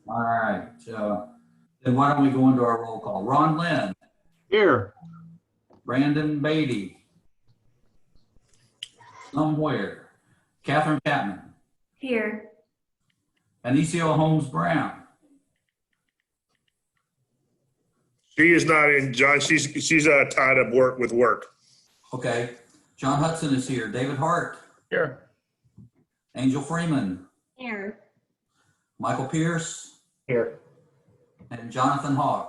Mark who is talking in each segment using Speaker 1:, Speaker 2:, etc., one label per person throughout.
Speaker 1: All right. Then why don't we go into our roll call? Ron Lynn,
Speaker 2: Here.
Speaker 1: Brandon Beatty, somewhere. Catherine Chapman,
Speaker 3: Here.
Speaker 1: Anicio Holmes Brown,
Speaker 4: She is not in, John. She's tied up with work.
Speaker 1: okay. John Hudson is here. David Hart,
Speaker 2: Here.
Speaker 1: Angel Freeman,
Speaker 3: Here.
Speaker 1: Michael Pierce,
Speaker 2: Here.
Speaker 1: and Jonathan Hawk.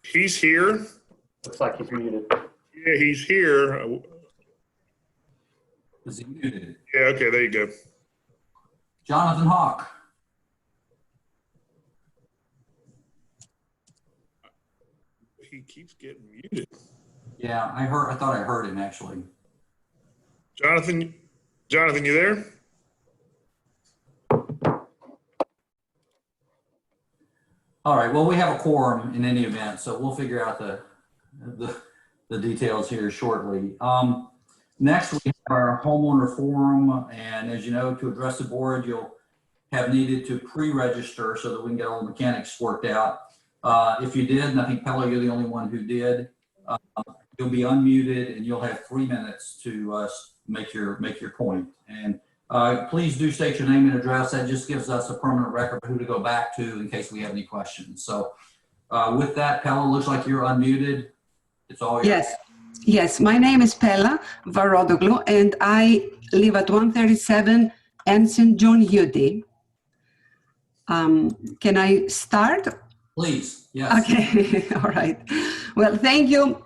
Speaker 4: He's here.
Speaker 2: Looks like he's muted.
Speaker 4: Yeah, he's here.
Speaker 1: Is he muted?
Speaker 4: Yeah, okay, there you go.
Speaker 1: Jonathan Hawk.
Speaker 4: He keeps getting muted.
Speaker 1: Yeah, I thought I heard him actually.
Speaker 4: Jonathan, you there?
Speaker 1: All right, well, we have a quorum in any event, so we'll figure out the details here shortly. Next, we have our homeowner forum, and as you know, to address the board, you'll have needed to pre-register so that we can get all the mechanics worked out. If you did, and I think Pella, you're the only one who did, you'll be unmuted and you'll have 3 minutes to make your point. And please do state your name and address. That just gives us a permanent record of who to go back to in case we have any questions. So with that, Pella, looks like you're unmuted. It's all yours.
Speaker 5: Yes, yes. My name is Pella Varodoglu, and I live at 137 Ensign John Hudi. Can I start?
Speaker 1: Please, yes.
Speaker 5: Okay, all right. Well, thank you,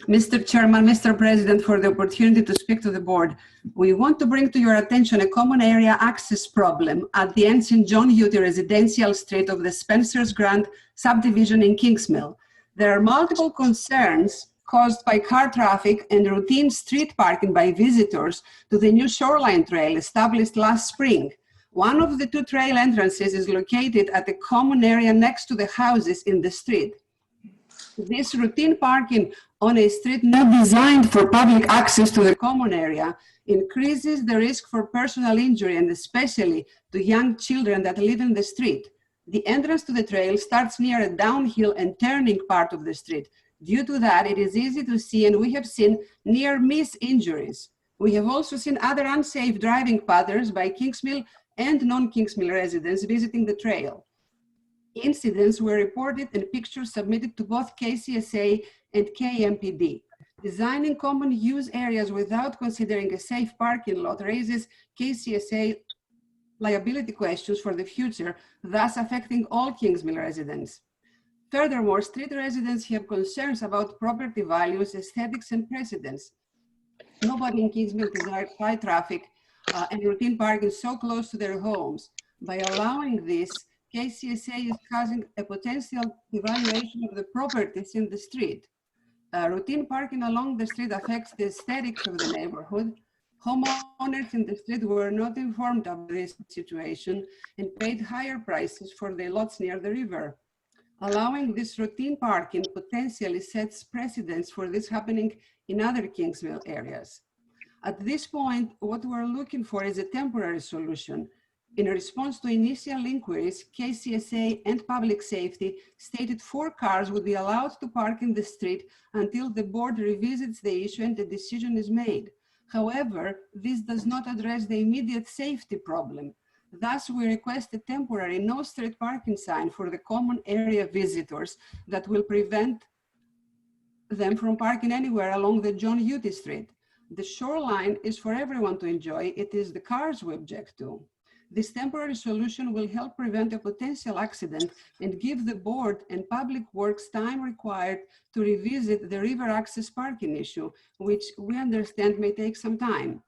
Speaker 5: Mr. Chairman, Mr. President, for the opportunity to speak to the board. We want to bring to your attention a common area access problem at the Ensign John Hudi residential street of the Spencer's Grant subdivision in Kingsmill. There are multiple concerns caused by car traffic and routine street parking by visitors to the new shoreline trail established last spring. One of the two trail entrances is located at a common area next to the houses in the street. This routine parking on a street not designed for public access to the common area increases the risk for personal injury and especially to young children that live in the street. The entrance to the trail starts near a downhill and turning part of the street. Due to that, it is easy to see, and we have seen near-miss injuries. We have also seen other unsafe driving patterns by Kingsmill and non-Kingsmill residents visiting the trail. Incidents were reported and pictures submitted to both KCSA and KMPD. Designing common use areas without considering a safe parking lot raises KCSA liability questions for the future, thus affecting all Kingsmill residents. Furthermore, street residents have concerns about property values, aesthetics, and precedents. Nobody in Kingsmill desires high traffic and routine parking so close to their homes. By allowing this, KCSA is causing a potential devaluation of the properties in the street. Routine parking along the street affects the aesthetics of the neighborhood. Homeowners in the street were not informed of this situation and paid higher prices for their lots near the river. Allowing this routine parking potentially sets precedents for this happening in other Kingsmill areas. At this point, what we're looking for is a temporary solution. In response to initial inquiries, KCSA and Public Safety stated 4 cars would be allowed to park in the street until the board revisits the issue and a decision is made. However, this does not address the immediate safety problem. Thus, we request a temporary no street parking sign for the common area visitors that will prevent them from parking anywhere along the John Hudi Street. The shoreline is for everyone to enjoy. It is the cars we object to. This temporary solution will help prevent a potential accident and give the board and Public Works time required to revisit the river access parking issue, which we understand may take some time.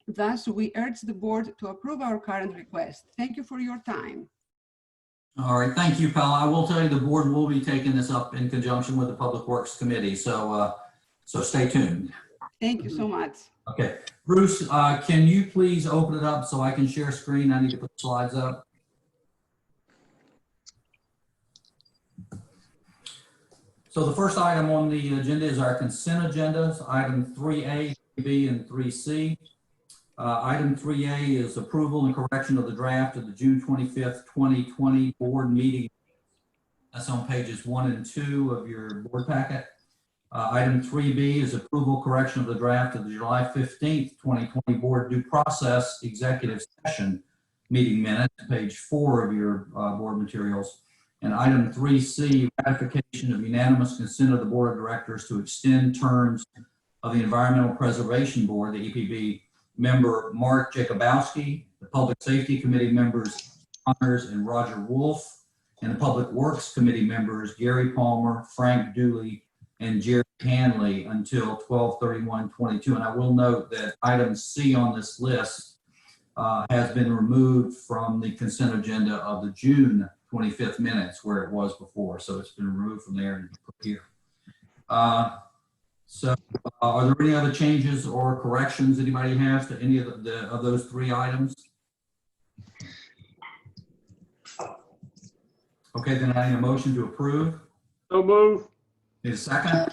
Speaker 5: Thus, we urge the board to approve our current request. Thank you for your time.
Speaker 1: All right, thank you, Pella. I will tell you the board will be taking this up in conjunction with the Public Works Committee, so stay tuned.
Speaker 5: Thank you so much.
Speaker 1: Okay, Bruce, can you please open it up so I can share screen? I need to put the slides up. So the first item on the agenda is our consent agendas, item 3A, 3B, and 3C. Item 3A is approval and correction of the draft of the June 25th, 2020 board meeting. That's on pages 1 and 2 of your board packet. Item 3B is approval correction of the draft of the July 15th, 2020 board due process executive session meeting minutes, page 4 of your board materials. And item 3C, ratification of unanimous consent of the board of directors to extend terms of the Environmental Preservation Board, the EPB, member Mark Jacobowski, the Public Safety Committee members Connors and Roger Wolf, and the Public Works Committee members Gary Palmer, Frank Dooley, and Jerry Hanley until 12/31/22. And I will note that item C on this list has been removed from the consent agenda of the June 25th minutes where it was before. So it's been removed from there and put here. So are there any other changes or corrections anybody has to any of those 3 items? Okay, then I need a motion to approve.
Speaker 2: So move.
Speaker 1: Need a second?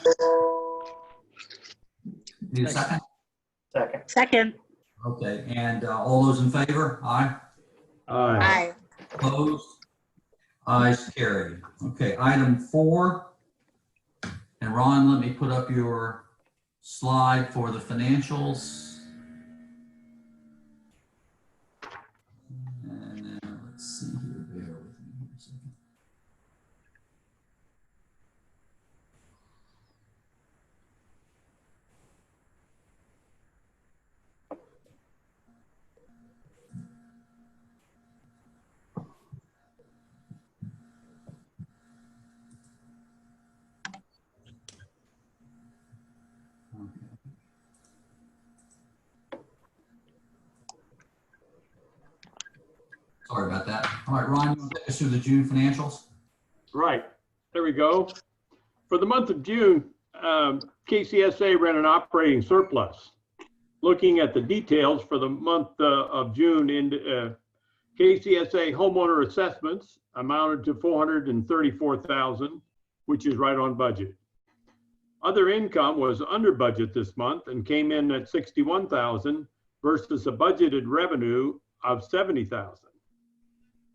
Speaker 1: Need a second?
Speaker 2: Second.
Speaker 3: Second.
Speaker 1: Okay, and all those in favor? Aye.
Speaker 3: Aye.
Speaker 1: Opposed? Ayes carried. Okay, item 4. And Ron, let me put up your slide for the financials. And let's see here, bear with me here a second. Sorry about that. All right, Ron, you want to take us through the June financials?
Speaker 2: Right. There we go. For the month of June, KCSA ran an operating surplus. Looking at the details for the month of June, KCSA homeowner assessments amounted to $434,000, which is right on budget. Other income was under budget this month and came in at $61,000 versus a budgeted revenue of $70,000.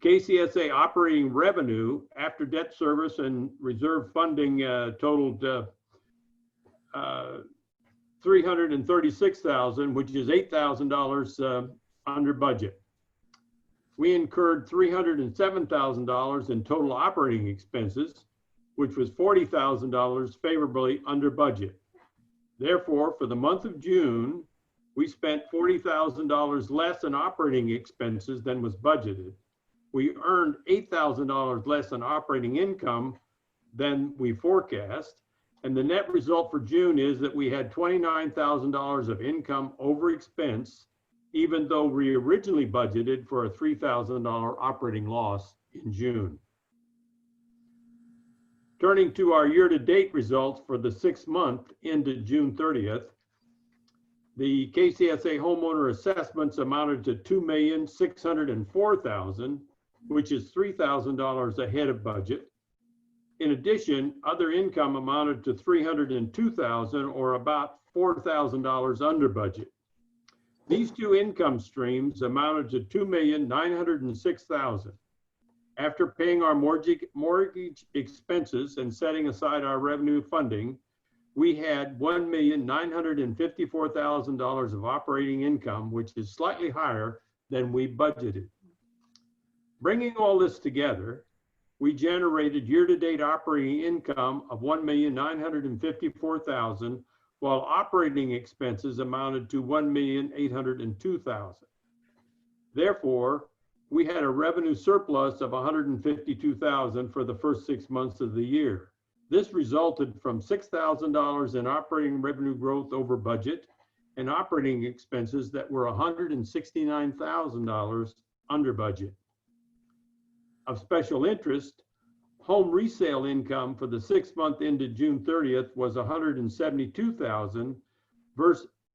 Speaker 2: KCSA operating revenue after debt service and reserve funding totaled $336,000, which is $8,000 under budget. We incurred $307,000 in total operating expenses, which was $40,000 favorably under budget. Therefore, for the month of June, we spent $40,000 less in operating expenses than was budgeted. We earned $8,000 less in operating income than we forecast. And the net result for June is that we had $29,000 of income over expense, even though we originally budgeted for a $3,000 operating loss in June. Turning to our year-to-date results for the 6th month ended June 30th, the KCSA homeowner assessments amounted to $2,604,000, which is $3,000 ahead of budget. In addition, other income amounted to $302,000, or about $4,000 under budget. These 2 income streams amounted to $2,906,000. After paying our mortgage expenses and setting aside our revenue funding, we had $1,954,000 of operating income, which is slightly higher than we budgeted. Bringing all this together, we generated year-to-date operating income of $1,954,000, while operating expenses amounted to $1,802,000. Therefore, we had a revenue surplus of $152,000 for the first 6 months of the year. This resulted from $6,000 in operating revenue growth over budget and operating expenses that were $169,000 under budget. Of special interest, home resale income for the 6th month ended June 30th was $172,000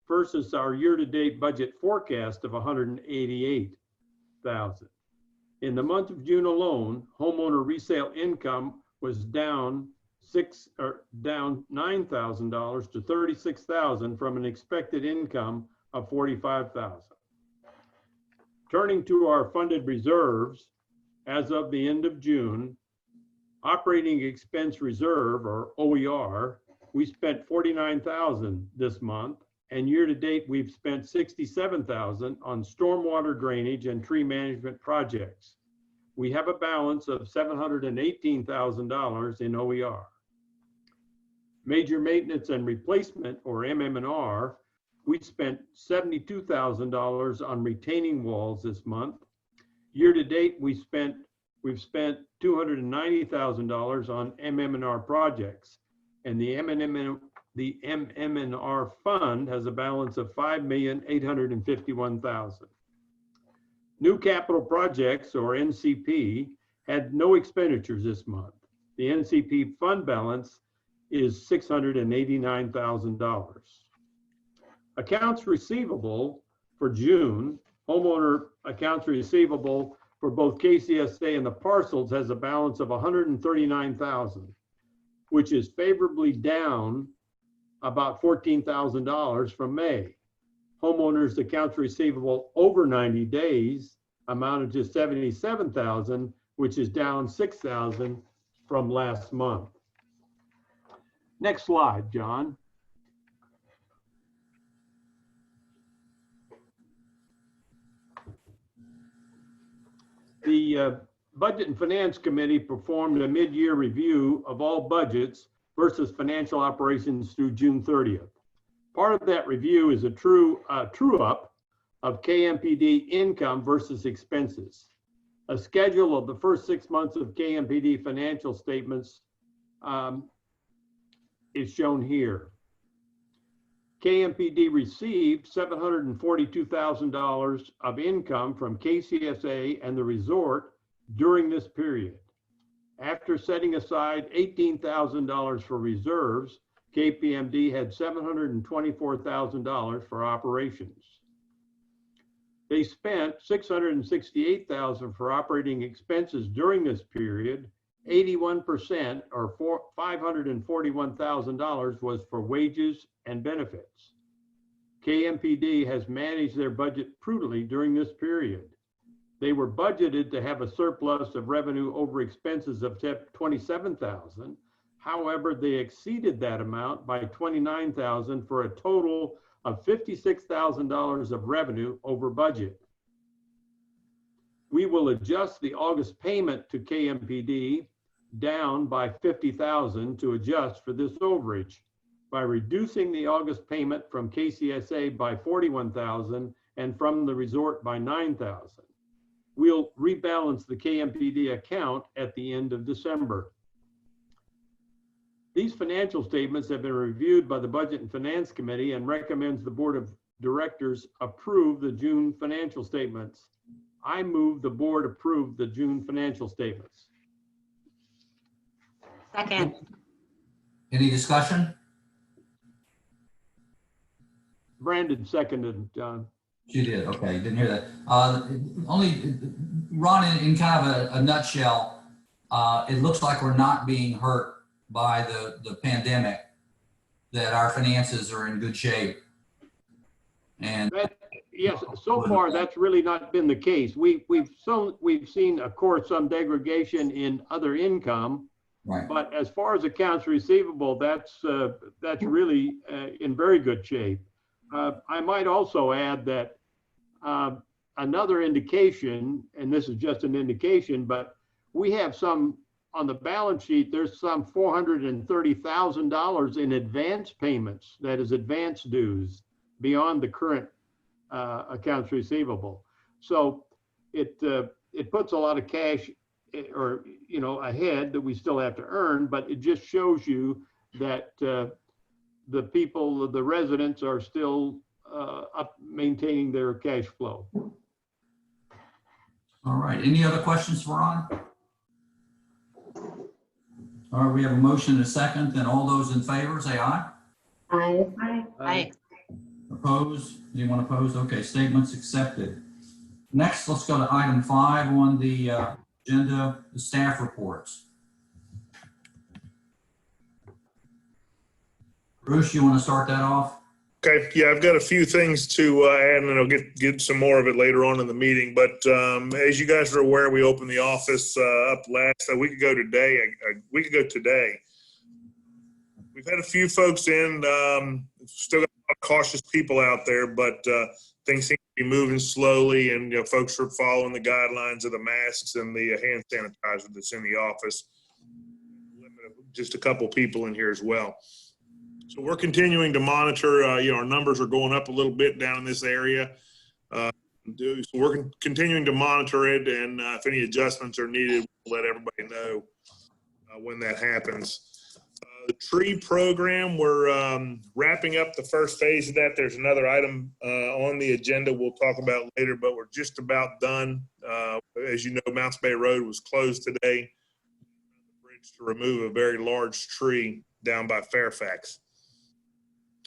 Speaker 2: versus our year-to-date budget forecast of $188,000. In the month of June alone, homeowner resale income was down $9,000 to $36,000 from an expected income of $45,000. Turning to our funded reserves, as of the end of June, operating expense reserve, or OER, we spent $49,000 this month, and year-to-date, we've spent $67,000 on stormwater drainage and tree management projects. We have a balance of $718,000 in OER. Major maintenance and replacement, or MM&R, we spent $72,000 on retaining walls this month. Year-to-date, we've spent $290,000 on MM&R projects, and the MM&R fund has a balance of $5,851,000. New capital projects, or NCP, had no expenditures this month. The NCP fund balance is $689,000. Accounts receivable for June, homeowner accounts receivable for both KCSA and the parcels has a balance of $139,000, which is favorably down about $14,000 from May. Homeowners accounts receivable over 90 days amounted to $77,000, which is down $6,000 from last month. Next slide, John. The Budget and Finance Committee performed a mid-year review of all budgets versus financial operations through June 30th. Part of that review is a true up of KMPD income versus expenses. A schedule of the first 6 months of KMPD financial statements is shown here. KMPD received $742,000 of income from KCSA and the resort during this period. After setting aside $18,000 for reserves, KPMD had $724,000 for operations. They spent $668,000 for operating expenses during this period. 81%, or $541,000, was for wages and benefits. KMPD has managed their budget prudently during this period. They were budgeted to have a surplus of revenue over expenses of $27,000. However, they exceeded that amount by $29,000 for a total of $56,000 of revenue over budget. We will adjust the August payment to KMPD down by $50,000 to adjust for this overage by reducing the August payment from KCSA by $41,000 and from the resort by $9,000. We'll rebalance the KMPD account at the end of December. These financial statements have been reviewed by the Budget and Finance Committee and recommends the Board of Directors approve the June financial statements. I move the board approve the June financial statements.
Speaker 3: Second.
Speaker 1: Any discussion?
Speaker 2: Brandon seconded, John.
Speaker 1: She did, okay, didn't hear that. Only, Ron, in kind of a nutshell, it looks like we're not being hurt by the pandemic, that our finances are in good shape. And
Speaker 2: Yes, so far that's really not been the case. We've seen, of course, some degradation in other income,
Speaker 1: right.
Speaker 2: but as far as accounts receivable, that's really in very good shape. I might also add that another indication, and this is just an indication, but we have some on the balance sheet. There's some $430,000 in advance payments, that is advance dues, beyond the current accounts receivable. So it puts a lot of cash, or ahead, that we still have to earn, but it just shows you that the people, the residents, are still maintaining their cash flow.
Speaker 1: All right, any other questions for Ron? All right, we have a motion and a second, then all those in favor say aye.
Speaker 3: Aye.
Speaker 2: Aye.
Speaker 1: Opposed? Anyone opposed? Okay, statement's accepted. Next, let's go to item 5 on the agenda, the staff reports. Bruce, you want to start that off?
Speaker 4: Okay, yeah, I've got a few things to add, and then I'll get some more of it later on in the meeting. But as you guys are aware, we opened the office up a week ago today. We've had a few folks in. Still got a lot of cautious people out there, but things seem to be moving slowly, and folks are following the guidelines of the masks and the hand sanitizer that's in the office. Just a couple people in here as well. So we're continuing to monitor. Our numbers are going up a little bit down in this area. So we're continuing to monitor it, and if any adjustments are needed, we'll let everybody know when that happens. The tree program, we're wrapping up the first phase of that. There's another item on the agenda we'll talk about later, but we're just about done. As you know, Mounts Bay Road was closed today to remove a very large tree down by Fairfax.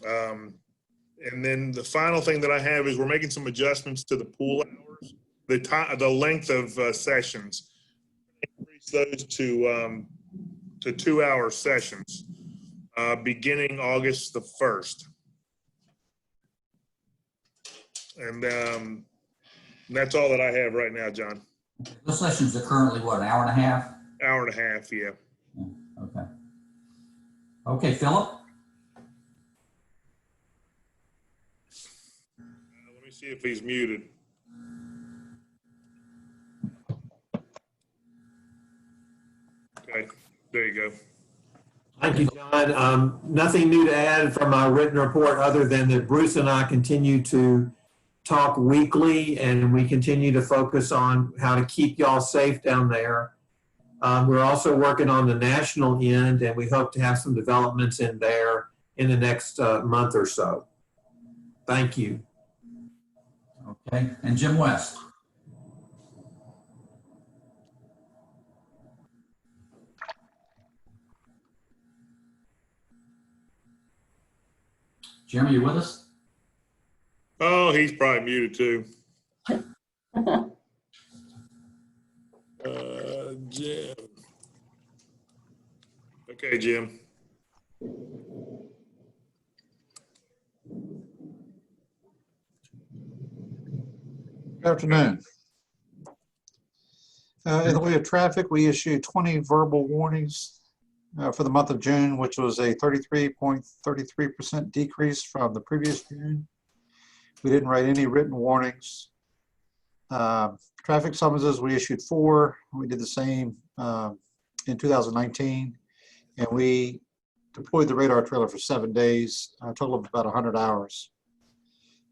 Speaker 4: And then the final thing that I have is we're making some adjustments to the pool hours, the length of sessions. Increase those to 2-hour sessions beginning August the 1st. And that's all that I have right now, John.
Speaker 1: Those sessions are currently what, an hour and a half?
Speaker 4: Hour and a half, yeah.
Speaker 1: Okay. Okay, Philip?
Speaker 4: Let me see if he's muted. Okay, there you go.
Speaker 3: Thank you, John. Nothing new to add from my written report other than that Bruce and I continue to talk weekly, and we continue to focus on how to keep y'all safe down there. We're also working on the national end, and we hope to have some developments in there in the next month or so. Thank you.
Speaker 1: Okay, and Jim West? Jim, are you with us?
Speaker 4: Oh, he's probably muted too. Jim. Okay, Jim.
Speaker 6: Good afternoon. In the way of traffic, we issued 20 verbal warnings for the month of June, which was a 33.33% decrease from the previous June. We didn't write any written warnings. Traffic summonses, we issued 4. We did the same in 2019. And we deployed the radar trailer for 7 days, a total of about 100 hours.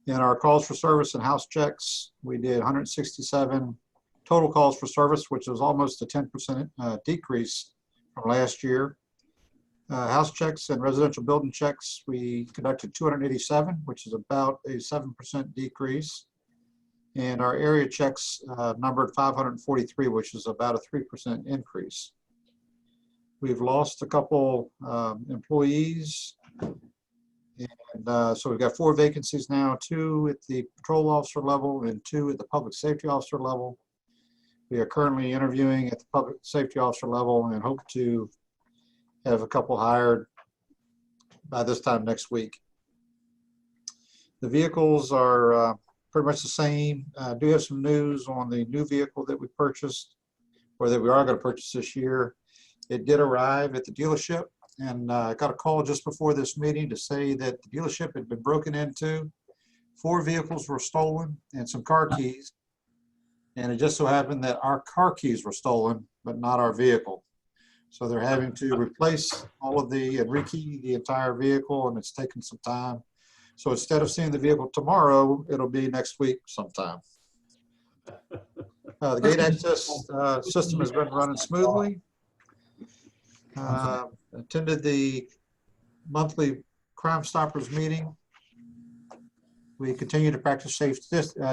Speaker 6: In our calls for service and house checks, we did 167 total calls for service, which was almost a 10% decrease from last year. House checks and residential building checks, we conducted 287, which is about a 7% decrease. And our area checks numbered 543, which is about a 3% increase. We've lost a couple employees. And so we've got 4 vacancies now, 2 at the patrol officer level and 2 at the public safety officer level. We are currently interviewing at the public safety officer level and hope to have a couple hired by this time next week. The vehicles are pretty much the same. I do have some news on the new vehicle that we purchased, or that we are going to purchase this year. It did arrive at the dealership, and I got a call just before this meeting to say that the dealership had been broken into. 4 vehicles were stolen and some car keys. And it just so happened that our car keys were stolen, but not our vehicle. So they're having to replace all of and rekey the entire vehicle, and it's taken some time. So instead of seeing the vehicle tomorrow, it'll be next week sometime. The gate access system has been running smoothly. Attended the monthly Crime Stoppers meeting. We continue to practice safe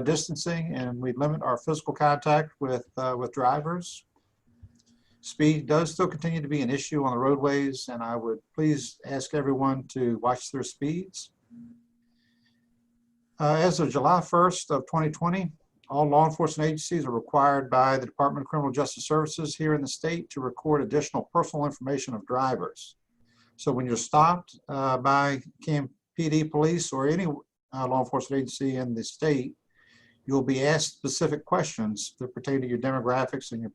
Speaker 6: distancing, and we limit our physical contact with drivers. Speed does still continue to be an issue on the roadways, and I would please ask everyone to watch their speeds. As of July 1st of 2020, all law enforcement agencies are required by the Department of Criminal Justice Services here in the state to record additional personal information of drivers. So when you're stopped by PD, police, or any law enforcement agency in the state, you'll be asked specific questions that pertain to your demographics and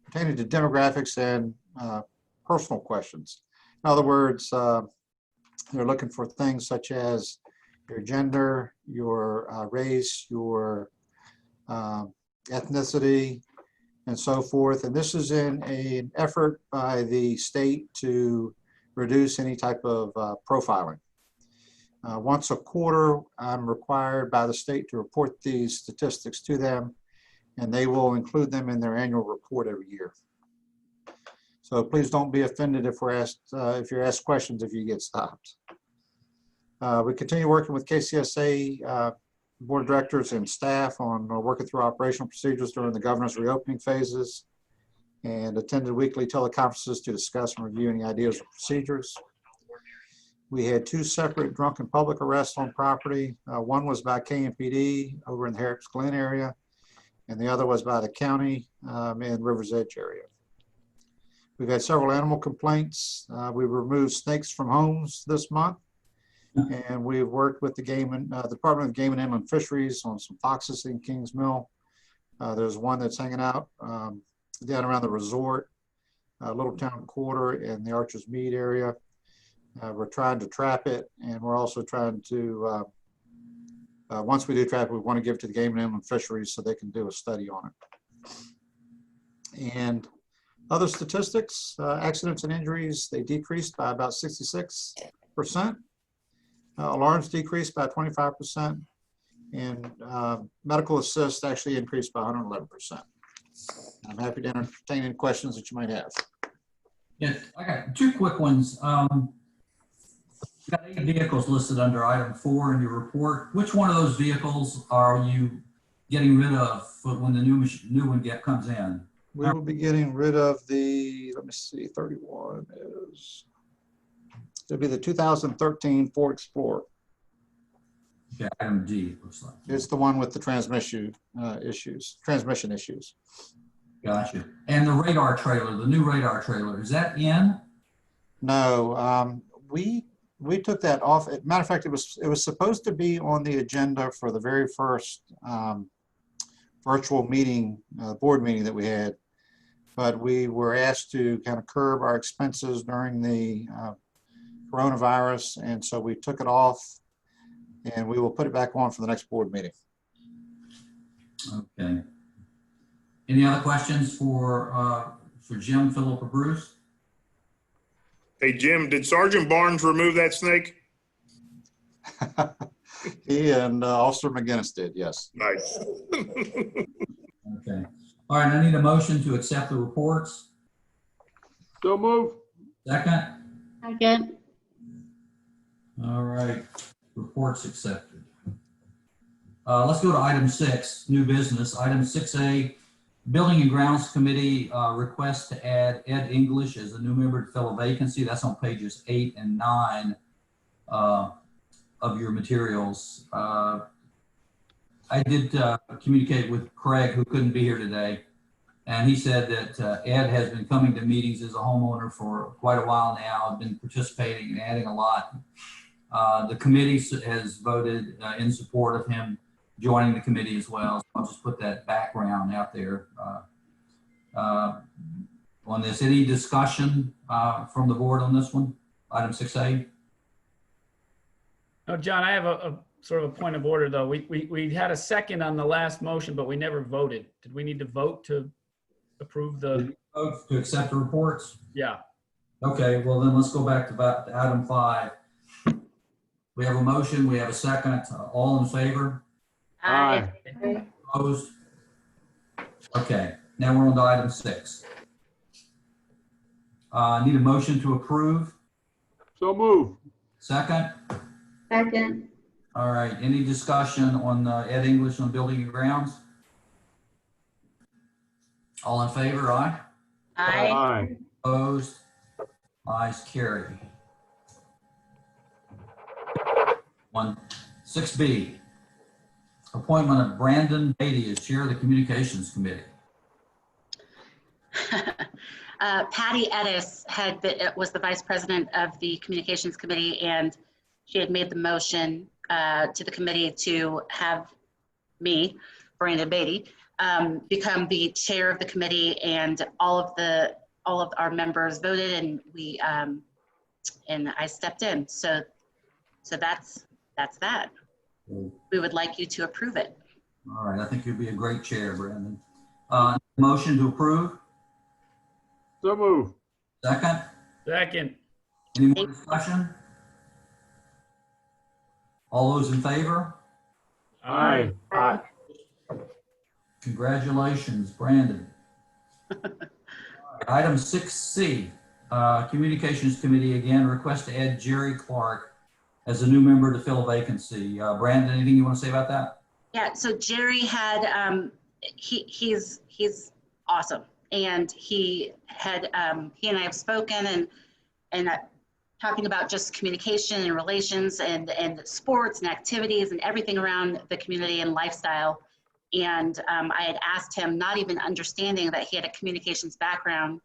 Speaker 6: pertaining to demographics and personal questions. In other words, they're looking for things such as your gender, your race, your ethnicity, and so forth. And this is in an effort by the state to reduce any type of profiling. Once a quarter, I'm required by the state to report these statistics to them, and they will include them in their annual report every year. So please don't be offended if if you're asked questions if you get stopped. We continue working with KCSA board of directors and staff on working through operational procedures during the governor's reopening phases, and attended weekly teleconferences to discuss and review any ideas or procedures. We had 2 separate drunken public arrests on property. One was by KMPD over in the Harris Glen area, and the other was by the county in Rivers Edge area. We've had several animal complaints. We removed snakes from homes this month, and we've worked with the Department of Game and Inland Fisheries on some foxes in Kings Mill. There's one that's hanging out down around the resort, Little Town Quarter, and the Archer's Mead area. We're trying to trap it, and we're also trying to, once we do trap it, we want to give it to the Game and Inland Fisheries so they can do a study on it. And other statistics, accidents and injuries, they decreased by about 66%. Alarms decreased by 25%, and medical assist actually increased by 111%. I'm happy to entertain any questions that you might have.
Speaker 1: Yes, I got 2 quick ones. You've got 8 vehicles listed under item 4 in your report. Which one of those vehicles are you getting rid of when the new one comes in?
Speaker 6: We will be getting rid of the, let me see, 31 is, it'll be the 2013 Ford Explorer.
Speaker 1: Okay, item D, it looks like.
Speaker 6: It's the one with the transmission issues.
Speaker 1: Gotcha. And the radar trailer, the new radar trailer, is that in?
Speaker 6: No, we took that off. Matter of fact, it was supposed to be on the agenda for the very first virtual meeting, board meeting that we had, but we were asked to kind of curb our expenses during the coronavirus, and so we took it off, and we will put it back on for the next board meeting.
Speaker 1: Okay. Any other questions for Jim, Philip, or Bruce?
Speaker 4: Hey, Jim, did Sergeant Barnes remove that snake?
Speaker 6: He and Officer McGinnis did, yes.
Speaker 4: Nice.
Speaker 1: Okay. All right, I need a motion to accept the reports.
Speaker 2: So move.
Speaker 1: Second?
Speaker 7: Second.
Speaker 1: All right, reports accepted. Let's go to item 6, new business. Item 6A, Building and Grounds Committee request to add Ed English as a new member to fill a vacancy. That's on pages 8 and 9 of your materials. I did communicate with Craig, who couldn't be here today, and he said that Ed has been coming to meetings as a homeowner for quite a while now, been participating and adding a lot. The committee has voted in support of him joining the committee as well. So I'll just put that background out there on this. Any discussion from the board on this one? Item 6A?
Speaker 8: No, John, I have a sort of a point of order, though. We had a second on the last motion, but we never voted. Did we need to vote to approve the?
Speaker 1: Vote to accept the reports?
Speaker 8: Yeah.
Speaker 1: Okay, well then let's go back to item 5. We have a motion, we have a second. All in favor?
Speaker 2: Aye.
Speaker 1: Opposed? Okay, now we're on to item 6. Need a motion to approve?
Speaker 2: So move.
Speaker 1: Second?
Speaker 7: Second.
Speaker 1: All right, any discussion on Ed English on Building and Grounds? All in favor, aye?
Speaker 7: Aye.
Speaker 2: Aye.
Speaker 1: Opposed? Ayes carry. 6B, appointment of Brandon Beatty as chair of the Communications Committee.
Speaker 7: Patty Edis was the vice president of the communications committee, and she had made the motion to the committee to have me, Brandon Beatty, become the chair of the committee, and all of our members voted, and and I stepped in. So that's that. We would like you to approve it.
Speaker 1: All right, I think you'd be a great chair, Brandon. Motion to approve,
Speaker 2: So move.
Speaker 1: second?
Speaker 8: Second.
Speaker 1: Any more discussion? All those in favor?
Speaker 2: Aye.
Speaker 1: Congratulations, Brandon. Item 6C, Communications Committee, again, request to add Jerry Clark as a new member to fill a vacancy. Brandon, anything you want to say about that?
Speaker 7: Yeah, so Jerry had, he's awesome. And he and I have spoken and talking about just communication and relations and sports and activities and everything around the community and lifestyle. And I had asked him, not even understanding that he had a communications background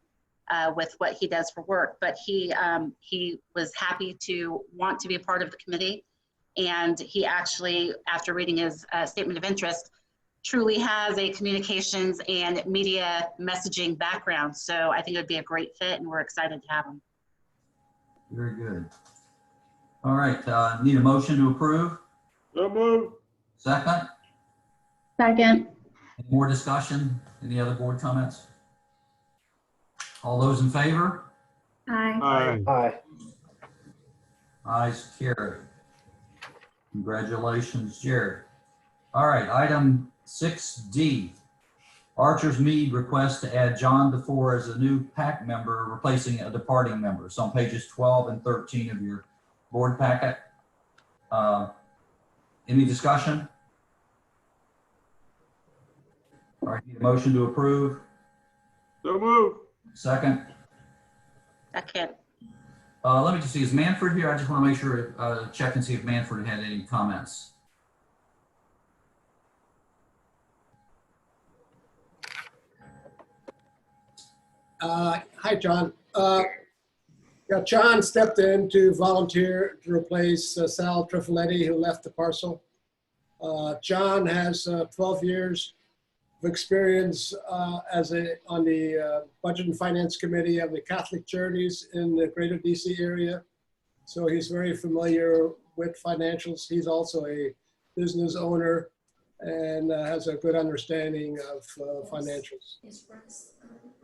Speaker 7: with what he does for work, but he was happy to want to be a part of the committee. And he actually, after reading his statement of interest, truly has a communications and media messaging background. So I think it would be a great fit, and we're excited to have him.
Speaker 1: Very good. All right, need a motion to approve?
Speaker 2: So move.
Speaker 1: Second?
Speaker 7: Second.
Speaker 1: Any more discussion? Any other board comments? All those in favor?
Speaker 2: Aye.
Speaker 1: Ayes carried. Congratulations, Jared. All right, item 6D. Archer's Mead requests to add John DeFore as a new PAC member, replacing a departing member. It's on pages 12 and 13 of your board packet. Any discussion? All right, need a motion to approve.
Speaker 2: So move.
Speaker 1: Second.
Speaker 7: Second.
Speaker 1: Let me just see, is Manfred here? I just want to make sure, check and see if Manfred had any comments.
Speaker 9: Hi, John. John stepped in to volunteer to replace Sal Trifoletti, who left the parcel. John has 12 years of experience on the Budget and Finance Committee of the Catholic Charities in the greater DC area. So he's very familiar with financials. He's also a business owner and has a good understanding of financials.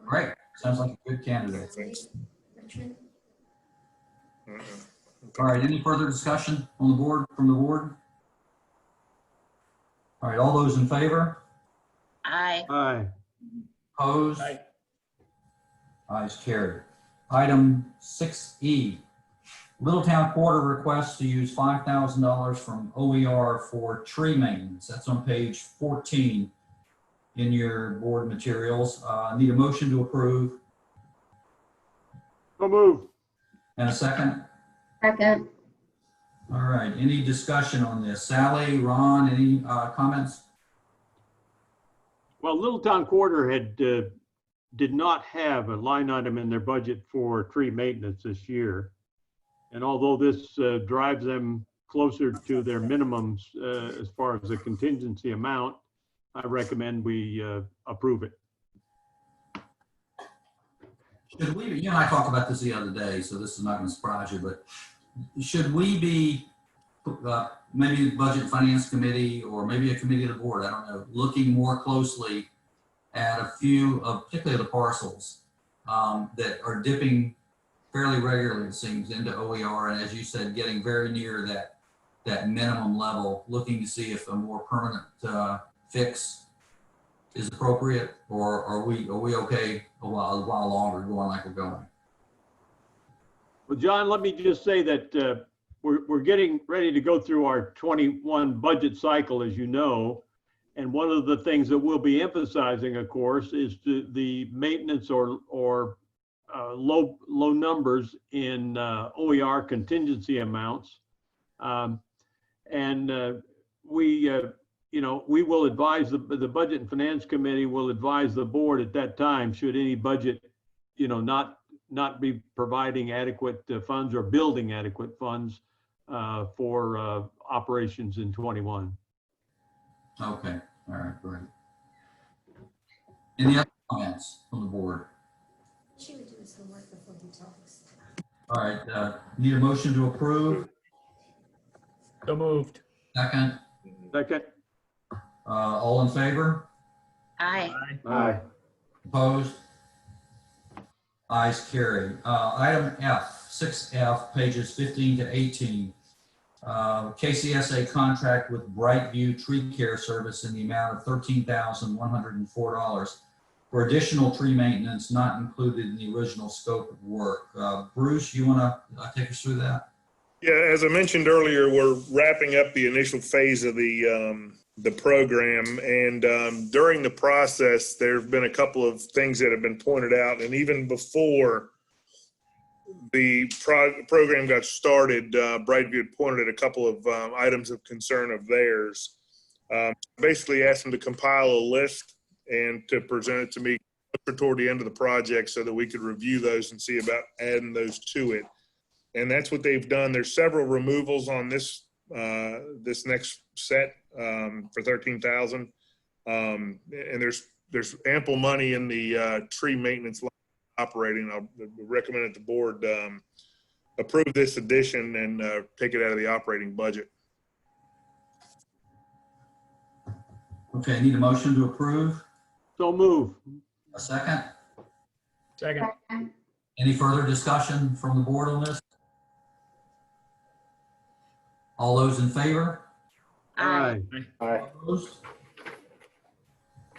Speaker 1: Great, sounds like a good candidate. All right, any further discussion on the board, from the board? All right, all those in favor?
Speaker 7: Aye.
Speaker 2: Aye.
Speaker 1: Opposed?
Speaker 8: Aye.
Speaker 1: Ayes carried. Item 6E, Littletown Quarter requests to use $5,000 from OER for tree maintenance. That's on page 14 in your board materials. Need a motion to approve
Speaker 2: So move.
Speaker 1: and a second.
Speaker 7: Second.
Speaker 1: All right, any discussion on this? Sally, Ron, any comments?
Speaker 2: Well, Littletown Quarter did not have a line item in their budget for tree maintenance this year. And although this drives them closer to their minimums as far as the contingency amount, I recommend we approve it.
Speaker 1: Should we, you and I talked about this the other day, so this is not going to surprise you, but should we be, maybe the Budget and Finance Committee or maybe a committee of the board, I don't know, looking more closely at a few of, particularly the parcels that are dipping fairly regularly, it seems, into OER, and as you said, getting very near that minimum level, looking to see if a more permanent fix is appropriate, or are we okay a while longer going like we're going?
Speaker 2: Well, John, let me just say that we're getting ready to go through our 21 budget cycle, as you know. And one of the things that we'll be emphasizing, of course, is the maintenance or low numbers in OER contingency amounts. We will advise the Budget and Finance Committee will advise the board at that time should any budget not be providing adequate funds or building adequate funds for operations in 21.
Speaker 1: Okay, all right, great. Any other comments from the board?
Speaker 10: She would do his homework before he talks.
Speaker 1: All right, need a motion to approve?
Speaker 8: So moved.
Speaker 1: Second,
Speaker 2: Second.
Speaker 1: all in favor?
Speaker 7: Aye.
Speaker 2: Aye.
Speaker 1: Opposed? Ayes carried. Item F, 6F, pages 15 to 18. KCSA contract with Brightview Tree Care Service in the amount of $13,104 for additional tree maintenance not included in the original scope of work. Bruce, you want to take us through that?
Speaker 4: Yeah, as I mentioned earlier, we're wrapping up the initial phase of the program, and during the process, there have been a couple of things that have been pointed out, and even before the program got started, Brightview had pointed at a couple of items of concern of theirs. Basically asked them to compile a list and to present it to me toward the end of the project so that we could review those and see about adding those to it. And that's what they've done. There's several removals on this this next set for $13,000, and there's ample money in the tree maintenance line operating. I recommend that the board approve this addition and take it out of the operating budget.
Speaker 1: Okay, I need a motion to approve.
Speaker 2: So move.
Speaker 1: A second.
Speaker 8: Second.
Speaker 1: Any further discussion from the board on this? All those in favor?
Speaker 7: Aye.
Speaker 1: Opposed?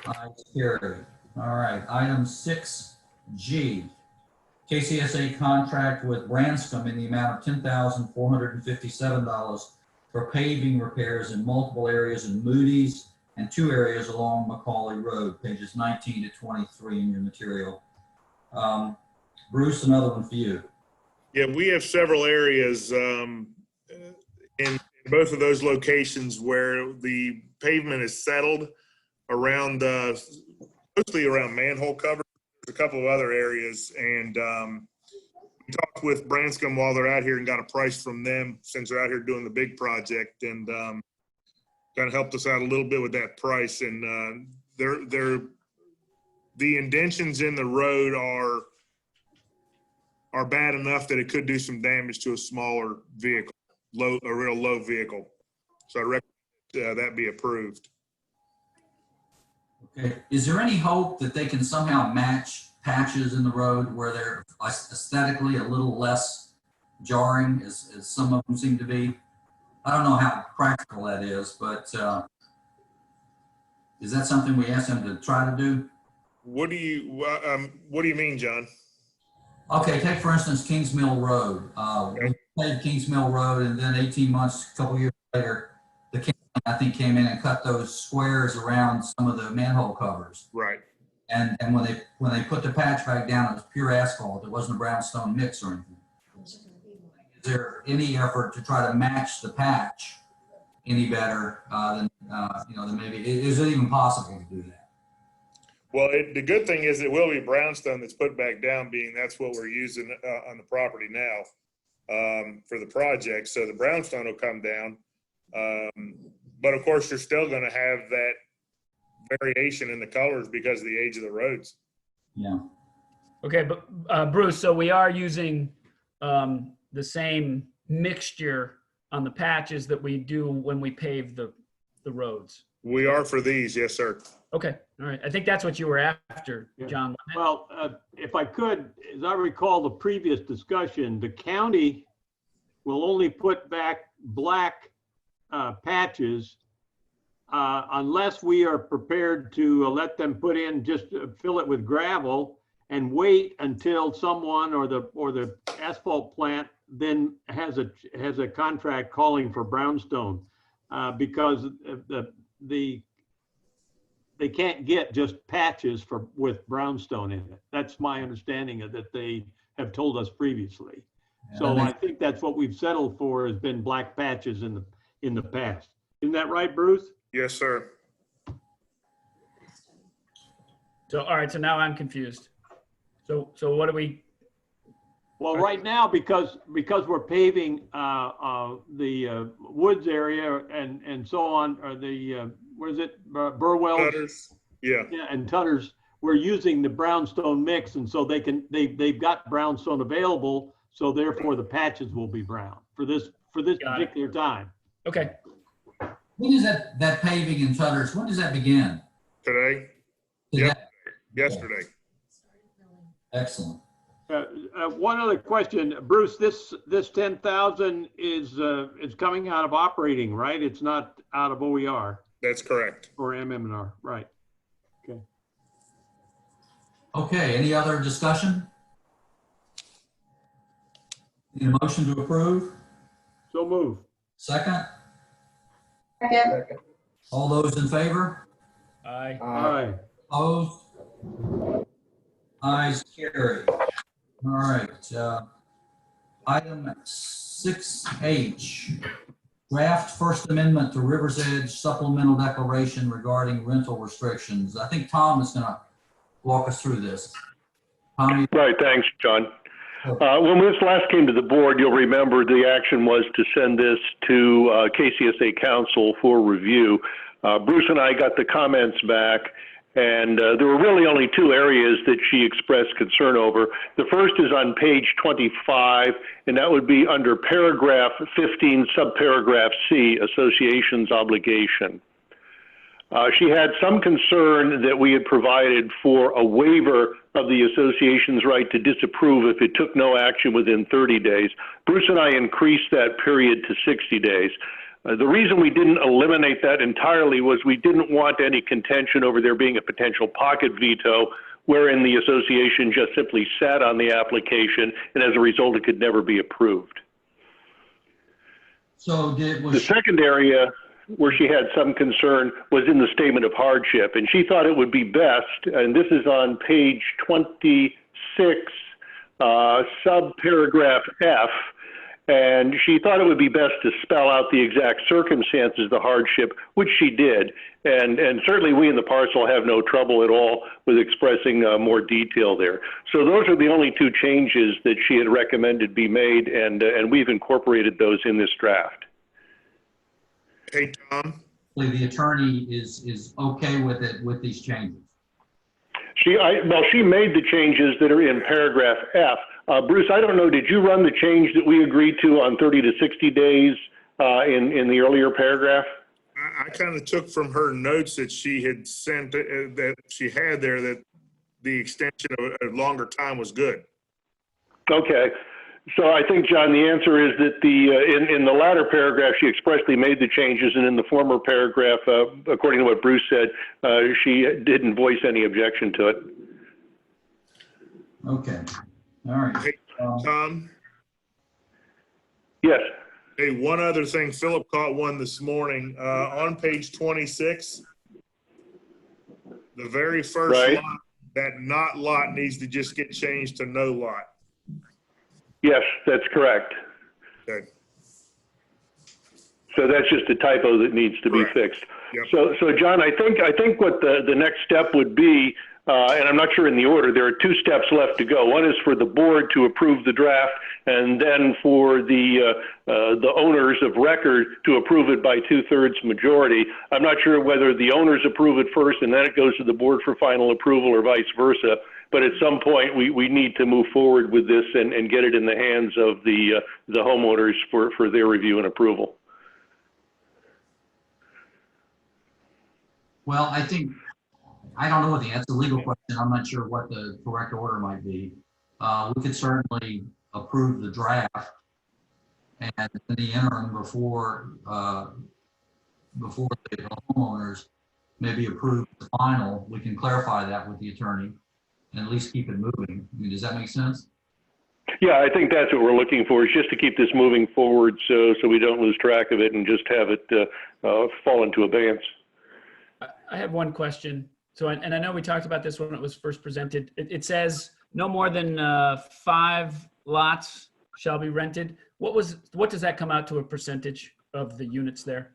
Speaker 1: Ayes carried. All right, item 6G. KCSA contract with Branscombe in the amount of $10,457 for paving repairs in multiple areas in Moody's and 2 areas along Macaulay Road, pages 19 to 23 in your material. Bruce, another one for you.
Speaker 4: Yeah, we have several areas in both of those locations where the pavement is settled around, mostly around manhole covers. There's a couple of other areas, and we talked with Branscombe while they're out here and got a price from them since they're out here doing the big project, and kind of helped us out a little bit with that price. And the indentions in the road are bad enough that it could do some damage to a smaller vehicle, a real low vehicle. So I recommend that be approved.
Speaker 1: Okay, is there any hope that they can somehow match patches in the road where they're aesthetically a little less jarring as some of them seem to be? I don't know how practical that is, but is that something we ask them to try to do?
Speaker 4: What do you mean, John?
Speaker 1: Okay, take for instance Kings Mill Road. We paved Kings Mill Road, and then 18 months, a couple years later, the county, I think, came in and cut those squares around some of the manhole covers.
Speaker 4: Right.
Speaker 1: And when they put the patch back down, it was pure asphalt. It wasn't a brownstone mix or anything. Is there any effort to try to match the patch any better than maybe, is it even possible to do that?
Speaker 4: Well, the good thing is it will be brownstone that's put back down, being that's what we're using on the property now for the project. So the brownstone will come down. But of course, you're still going to have that variation in the colors because of the age of the roads.
Speaker 1: Yeah.
Speaker 8: Okay, but Bruce, so we are using the same mixture on the patches that we do when we pave the roads.
Speaker 4: We are for these, yes, sir.
Speaker 8: Okay, all right. I think that's what you were after, John.
Speaker 2: Well, if I could, as I recall the previous discussion, the county will only put back black patches unless we are prepared to let them put in, just fill it with gravel and wait until someone or the asphalt plant then has a contract calling for brownstone because they can't get just patches with brownstone in it. That's my understanding of that they have told us previously. So I think that's what we've settled for, has been black patches in the past. Isn't that right, Bruce?
Speaker 4: Yes, sir.
Speaker 8: So, all right, so now I'm confused. So what do we,
Speaker 2: Well, right now, because we're paving the woods area and so on, or the, what is it, Burwell?
Speaker 4: Cutters. Yeah.
Speaker 2: Yeah, and Tutter's, we're using the brownstone mix, and so they've got brownstone available, so therefore the patches will be brown for this
Speaker 8: Got it.
Speaker 2: particular time.
Speaker 8: okay.
Speaker 1: When is that paving in Tutters, when does that begin?
Speaker 4: Today.
Speaker 1: Today?
Speaker 4: Yep. Yesterday.
Speaker 1: Excellent.
Speaker 2: One other question, Bruce, this 10,000 is coming out of operating, right? It's not out of OER
Speaker 4: That's correct.
Speaker 2: or MM&R, right? Okay.
Speaker 1: Okay, any other discussion? Need a motion to approve?
Speaker 2: So move.
Speaker 1: Second?
Speaker 10: Second.
Speaker 1: All those in favor?
Speaker 8: Aye.
Speaker 2: Aye.
Speaker 1: Opposed? Ayes carried. All right. Item 6H, draft First Amendment to Rivers Edge supplemental declaration regarding rental restrictions. I think Tom is going to walk us through this. Tom,
Speaker 11: Right, thanks, John. When this last came to the board, you'll remember the action was to send this to KCSA Council for review. Bruce and I got the comments back, and there were really only two areas that she expressed concern over. The first is on page 25, and that would be under paragraph 15, subparagraph C, association's obligation. She had some concern that we had provided for a waiver of the association's right to disapprove if it took no action within 30 days. Bruce and I increased that period to 60 days. The reason we didn't eliminate that entirely was we didn't want any contention over there being a potential pocket veto wherein the association just simply sat on the application, and as a result, it could never be approved.
Speaker 1: so
Speaker 11: The second area where she had some concern was in the statement of hardship, and she thought it would be best, and this is on page 26, subparagraph F, and she thought it would be best to spell out the exact circumstances of the hardship, which she did, and certainly we in the parcel have no trouble at all with expressing more detail there. So those are the only two changes that she had recommended be made, and we've incorporated those in this draft.
Speaker 4: Hey, Tom.
Speaker 1: the attorney is okay with it, with these changes?
Speaker 11: She made the changes that are in paragraph F. Bruce, I don't know, did you run the change that we agreed to on 30 to 60 days in the earlier paragraph?
Speaker 4: I kind of took from her notes that she had sent, that she had there, that the extension of a longer time was good.
Speaker 11: Okay. So I think, John, the answer is that in the latter paragraph, she expressly made the changes, and in the former paragraph, according to what Bruce said, she didn't voice any objection to it.
Speaker 1: Okay, all right.
Speaker 4: Hey, Tom.
Speaker 11: Yes.
Speaker 4: Hey, one other thing. Philip caught one this morning. On page 26, the very first
Speaker 11: Right.
Speaker 4: lot, that not lot needs to just get changed to no lot.
Speaker 11: Yes, that's correct.
Speaker 4: Okay.
Speaker 11: So that's just a typo that needs to be
Speaker 4: Correct.
Speaker 11: fixed.
Speaker 4: Yep.
Speaker 11: So John, I think what the next step would be, and I'm not sure in the order, there are two steps left to go. One is for the board to approve the draft, and then for the owners of record to approve it by 2/3 majority. I'm not sure whether the owners approve it first and then it goes to the board for final approval or vice versa. But at some point, we need to move forward with this and get it in the hands of the homeowners for their review and approval.
Speaker 1: Well, I think, I don't know what that's a legal question. I'm not sure what the correct order might be. We could certainly approve the draft, and in the interim before the homeowners maybe approve the final, we can clarify that with the attorney and at least keep it moving. I mean, does that make sense?
Speaker 11: Yeah, I think that's what we're looking for, is just to keep this moving forward so we don't lose track of it and just have it fall into abeyance.
Speaker 8: I have one question. So, and I know we talked about this when it was first presented. It says no more than 5 lots shall be rented. What does that come out to a percentage of the units there?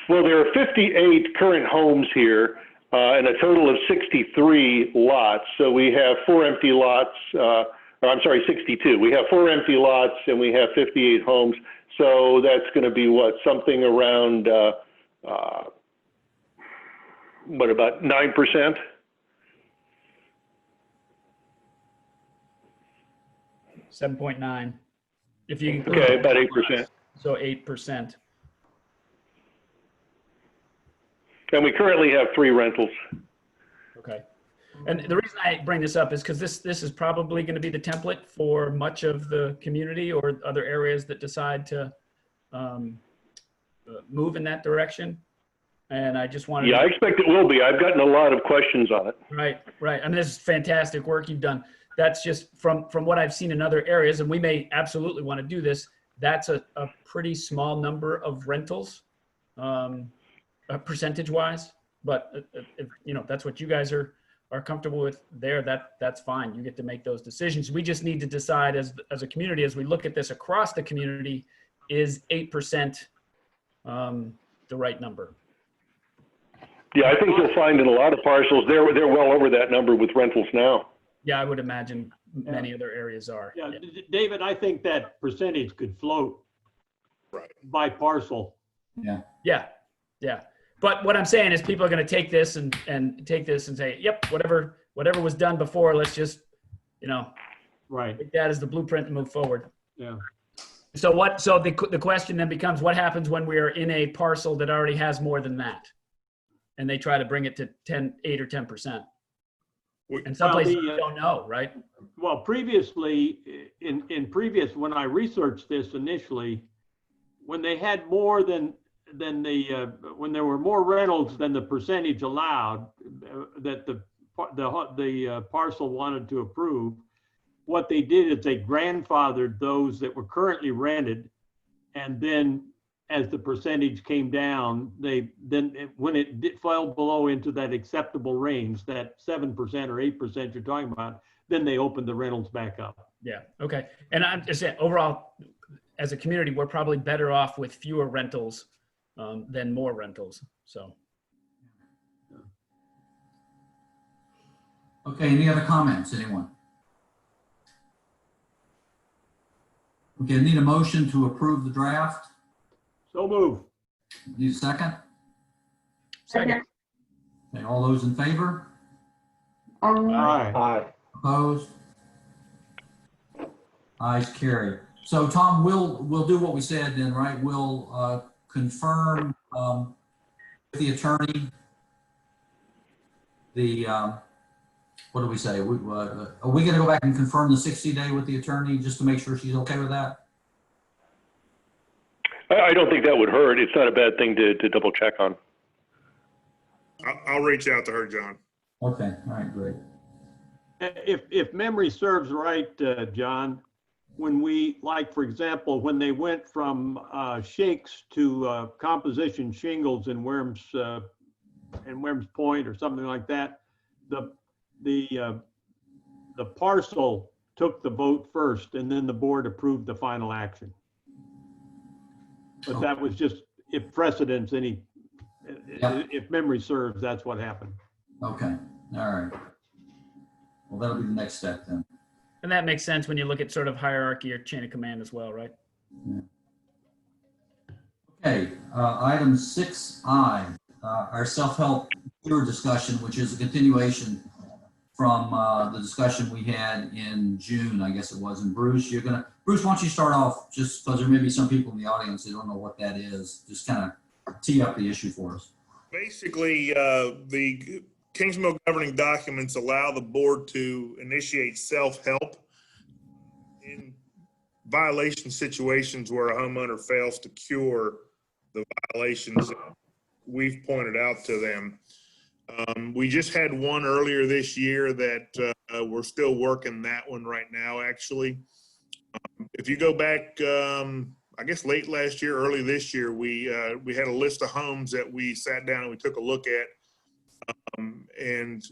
Speaker 11: Well, there are 58 current homes here. and a total of 63 lots. So we have 4 empty lots, or I'm sorry, 62. We have 4 empty lots and we have 58 homes. So that's going to be what, something around, what, about 9%?
Speaker 8: 7.9. If you include.
Speaker 11: Okay, about 8%.
Speaker 8: So 8%.
Speaker 11: And we currently have 3 rentals.
Speaker 8: Okay. And the reason I bring this up is because this is probably going to be the template for much of the community or other areas that decide to move in that direction. And I just wanted.
Speaker 11: Yeah, I expect it will be. I've gotten a lot of questions on it.
Speaker 8: Right, right. I mean, this is fantastic work you've done. That's just from what I've seen in other areas, and we may absolutely want to do this. That's a pretty small number of rentals, percentage-wise. But if, you know, that's what you guys are comfortable with there, that's fine. You get to make those decisions. We just need to decide as a community, as we look at this across the community, is 8% the right number?
Speaker 11: Yeah, I think you'll find in a lot of parcels, they're well over that number with rentals now.
Speaker 8: Yeah, I would imagine many other areas are.
Speaker 2: Yeah, David, I think that percentage could float by parcel.
Speaker 8: Yeah. But what I'm saying is people are going to take this and take this and say, yep, whatever was done before, let's just, you know, take that as the blueprint and move forward.
Speaker 2: Yeah.
Speaker 8: So the question then becomes, what happens when we are in a parcel that already has more than that? And they try to bring it to 8 or 10%. And some places you don't know, right?
Speaker 2: Well, previously, when I researched this initially, when they had more than when there were more rentals than the percentage allowed that the parcel wanted to approve, what they did is they grandfathered those that were currently rented, and then as the percentage came down, when it fell below into that acceptable range, that 7% or 8% you're talking about, then they opened the rentals back up.
Speaker 8: Yeah. Okay. And I'm just saying, overall, as a community, we're probably better off with fewer rentals than more rentals. So.
Speaker 1: Okay, any other comments, anyone? Okay, need a motion to approve the draft.
Speaker 2: So move.
Speaker 1: Need a second?
Speaker 8: Second.
Speaker 1: Okay, all those in favor?
Speaker 2: Aye.
Speaker 1: Opposed? Ayes carried. So Tom, we'll do what we said then, right? We'll confirm with the attorney the, what do we say? Are we going to go back and confirm the 60-day with the attorney just to make sure she's okay with that?
Speaker 11: I don't think that would hurt. It's not a bad thing to double check on.
Speaker 4: I'll reach out to her, John.
Speaker 1: Okay, all right, great.
Speaker 2: If memory serves right, John, when we, like, for example, when they went from shakes to composition shingles in Worms Point or something like that, the parcel took the vote first, and then the board approved the final action. But that was just if precedence if memory serves, that's what happened.
Speaker 1: Okay, all right. Well, that'll be the next step then.
Speaker 8: And that makes sense when you look at sort of hierarchy or chain of command as well, right?
Speaker 1: Yeah. Okay, item 6I, our self-help tour discussion, which is a continuation from the discussion we had in June, I guess it was. And Bruce, Bruce, why don't you start off, just because there may be some people in the audience that don't know what that is, just kind of tee up the issue for us.
Speaker 4: Basically, the Kingsmill governing documents allow the board to initiate self-help in violation situations where a homeowner fails to cure the violations that we've pointed out to them. We just had one earlier this year that we're still working that one right now, actually. If you go back, I guess late last year, early this year, we had a list of homes that we sat down and we took a look at. And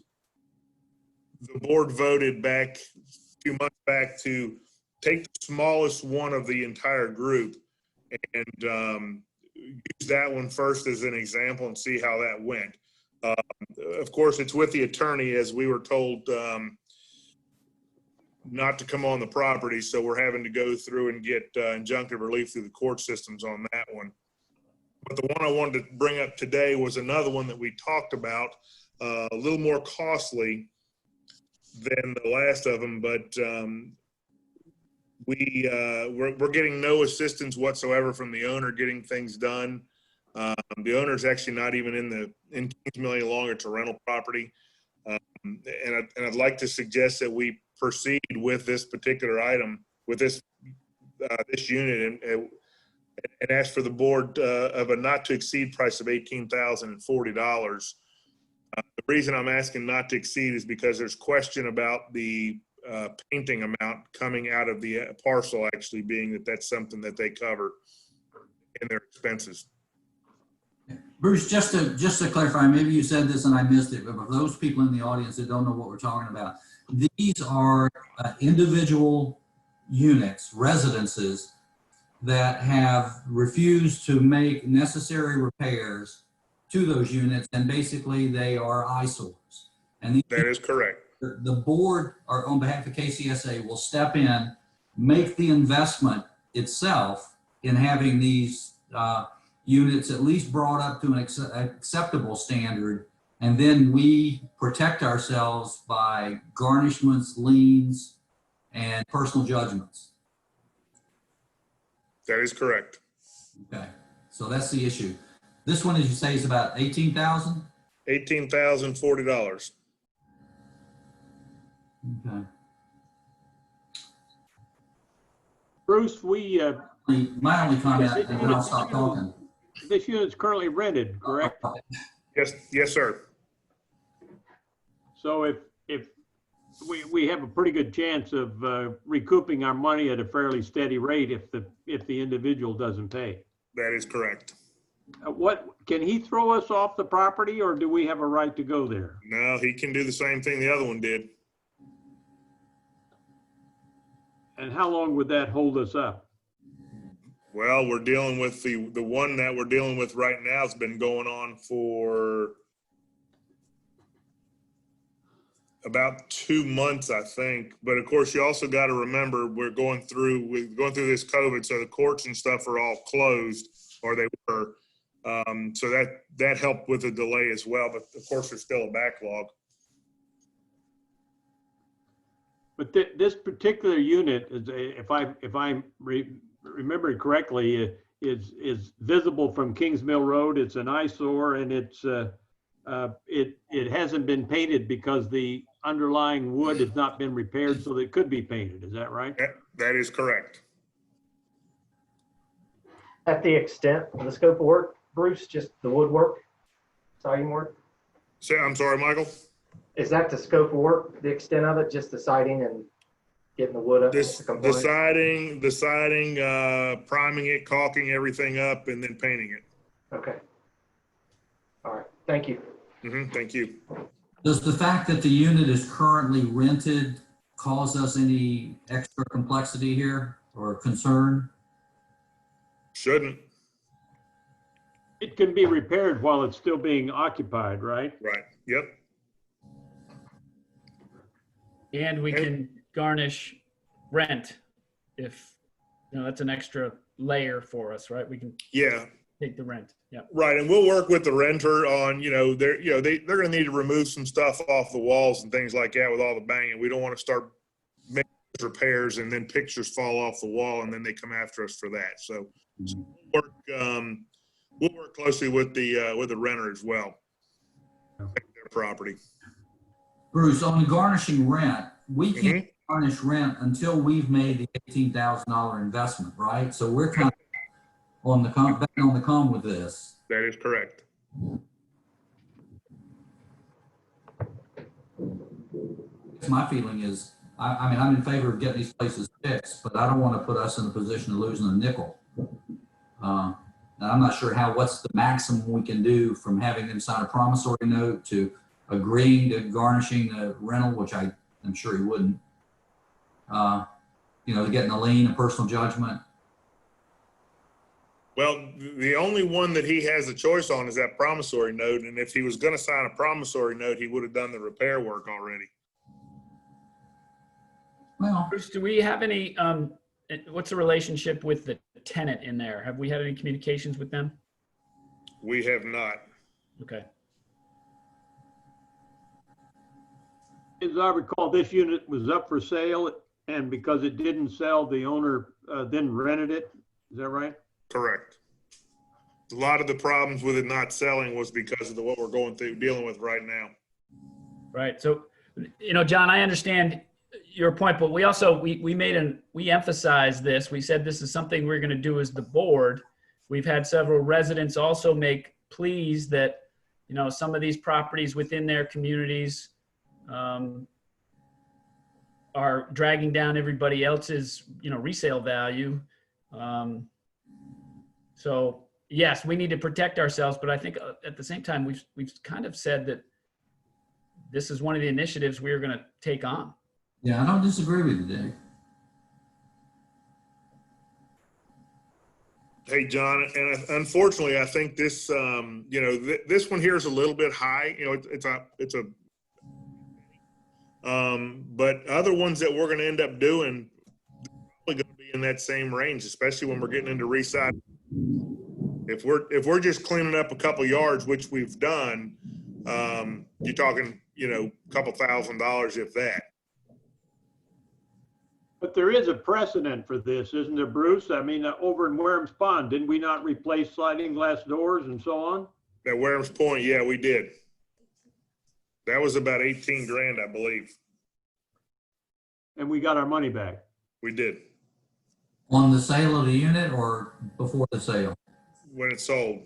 Speaker 4: the board voted back a few months back to take the smallest one of the entire group and use that one first as an example and see how that went. Of course, it's with the attorney, as we were told not to come on the property, so we're having to go through and get injunctive relief through the court systems on that one. But the one I wanted to bring up today was another one that we talked about, a little more costly than the last of them, but we're getting no assistance whatsoever from the owner getting things done. The owner is actually not even in Kingsmill any longer. It's a rental property, and I'd like to suggest that we proceed with this particular item, with this unit, and ask for the board of a not to exceed price of $18,040. The reason I'm asking not to exceed is because there's question about the painting amount coming out of the parcel, actually being that that's something that they cover in their expenses.
Speaker 1: Bruce, just to clarify, maybe you said this and I missed it, but for those people in the audience that don't know what we're talking about, these are individual units, residences that have refused to make necessary repairs to those units, and basically they are eyesores. And
Speaker 4: That is correct.
Speaker 1: the board, or on behalf of KCSA, will step in, make the investment itself in having these units at least brought up to an acceptable standard, and then we protect ourselves by garnishments, liens, and personal judgments.
Speaker 4: That is correct.
Speaker 1: Okay, so that's the issue. This one, as you say, is about $18,000?
Speaker 4: $18,040.
Speaker 1: Okay.
Speaker 2: Bruce,
Speaker 1: My only comment, and then I'll stop talking.
Speaker 2: this unit's currently rented, correct?
Speaker 4: Yes, sir.
Speaker 2: So if we have a pretty good chance of recouping our money at a fairly steady rate if the individual doesn't pay.
Speaker 4: That is correct.
Speaker 2: What, can he throw us off the property, or do we have a right to go there?
Speaker 4: No, he can do the same thing the other one did.
Speaker 2: And how long would that hold us up?
Speaker 4: Well, we're dealing with the one that we're dealing with right now has been going on for about 2 months, I think. But of course, you also got to remember we're going through this COVID, so the courts and stuff are all closed, or they were. So that helped with the delay as well. But of course, there's still a backlog.
Speaker 2: But this particular unit is, if I'm remembering correctly, is visible from Kings Mill Road. It's an eyesore, and it hasn't been painted because the underlying wood has not been repaired, so that it could be painted. Is that right?
Speaker 4: That is correct.
Speaker 12: At the extent of the scope of work, Bruce, just the woodwork, siding work?
Speaker 4: I'm sorry, Michael?
Speaker 12: Is that the scope of work, the extent of it, just the siding and getting the wood up?
Speaker 4: The siding, priming it, caulking everything up, and then painting it.
Speaker 12: Okay. All right, thank you.
Speaker 4: Thank you.
Speaker 1: Does the fact that the unit is currently rented cause us any extra complexity here or concern?
Speaker 4: Shouldn't.
Speaker 2: It can be repaired while it's still being occupied, right?
Speaker 4: Right. Yep.
Speaker 8: And we can garnish rent if, that's an extra layer for us, right? We can take the rent. Yeah.
Speaker 4: Right. And we'll work with the renter on, they're going to need to remove some stuff off the walls and things like that with all the banging. We don't want to start making repairs and then pictures fall off the wall and then they come after us for that. So we'll work closely with the renter as well. Their property.
Speaker 1: Bruce, on garnishing rent, we can't garnish rent until we've made the $18,000 investment, right? So we're kind of on the come with this.
Speaker 4: That is correct.
Speaker 1: My feeling is, I mean, I'm in favor of getting these places fixed, but I don't want to put us in a position of losing a nickel. And I'm not sure what's the maximum we can do from having them sign a promissory note to agreeing to garnishing the rental, which I'm sure he wouldn't. Getting a lien, a personal judgment.
Speaker 4: Well, the only one that he has a choice on is that promissory note, and if he was gonna sign a promissory note, he would have done the repair work already.
Speaker 1: Well,
Speaker 8: Bruce, do we have any, what's the relationship with the tenant in there? Have we had any communications with them?
Speaker 4: We have not.
Speaker 8: Okay.
Speaker 2: As I recall, this unit was up for sale, and because it didn't sell, the owner then rented it. Is that right?
Speaker 4: Correct. A lot of the problems with it not selling was because of what we're going through, dealing with right now.
Speaker 8: Right. So, John, I understand your point, but we also, we emphasized this. We said this is something we're going to do as the board. We've had several residents also make pleas that, some of these properties within their communities are dragging down everybody else's, resale value. So yes, we need to protect ourselves, but I think at the same time, we've kind of said that this is one of the initiatives we're going to take on.
Speaker 1: yeah, I don't disagree with you, Dick.
Speaker 4: Hey, John, and unfortunately, I think this, this one here is a little bit high. But other ones that we're going to end up doing, probably going to be in that same range, especially when we're getting into reside. If we're just cleaning up a couple yards, which we've done, you're talking, a couple $1,000s, if that.
Speaker 2: But there is a precedent for this, isn't there, Bruce? I mean, over in Wareham's Pond, didn't we not replace sliding glass doors and so on?
Speaker 4: At Wareham's Point, yeah, we did. That was about 18 grand, I believe.
Speaker 2: And we got our money back.
Speaker 4: We did,
Speaker 1: On the sale of the unit or before the sale?
Speaker 4: when it sold.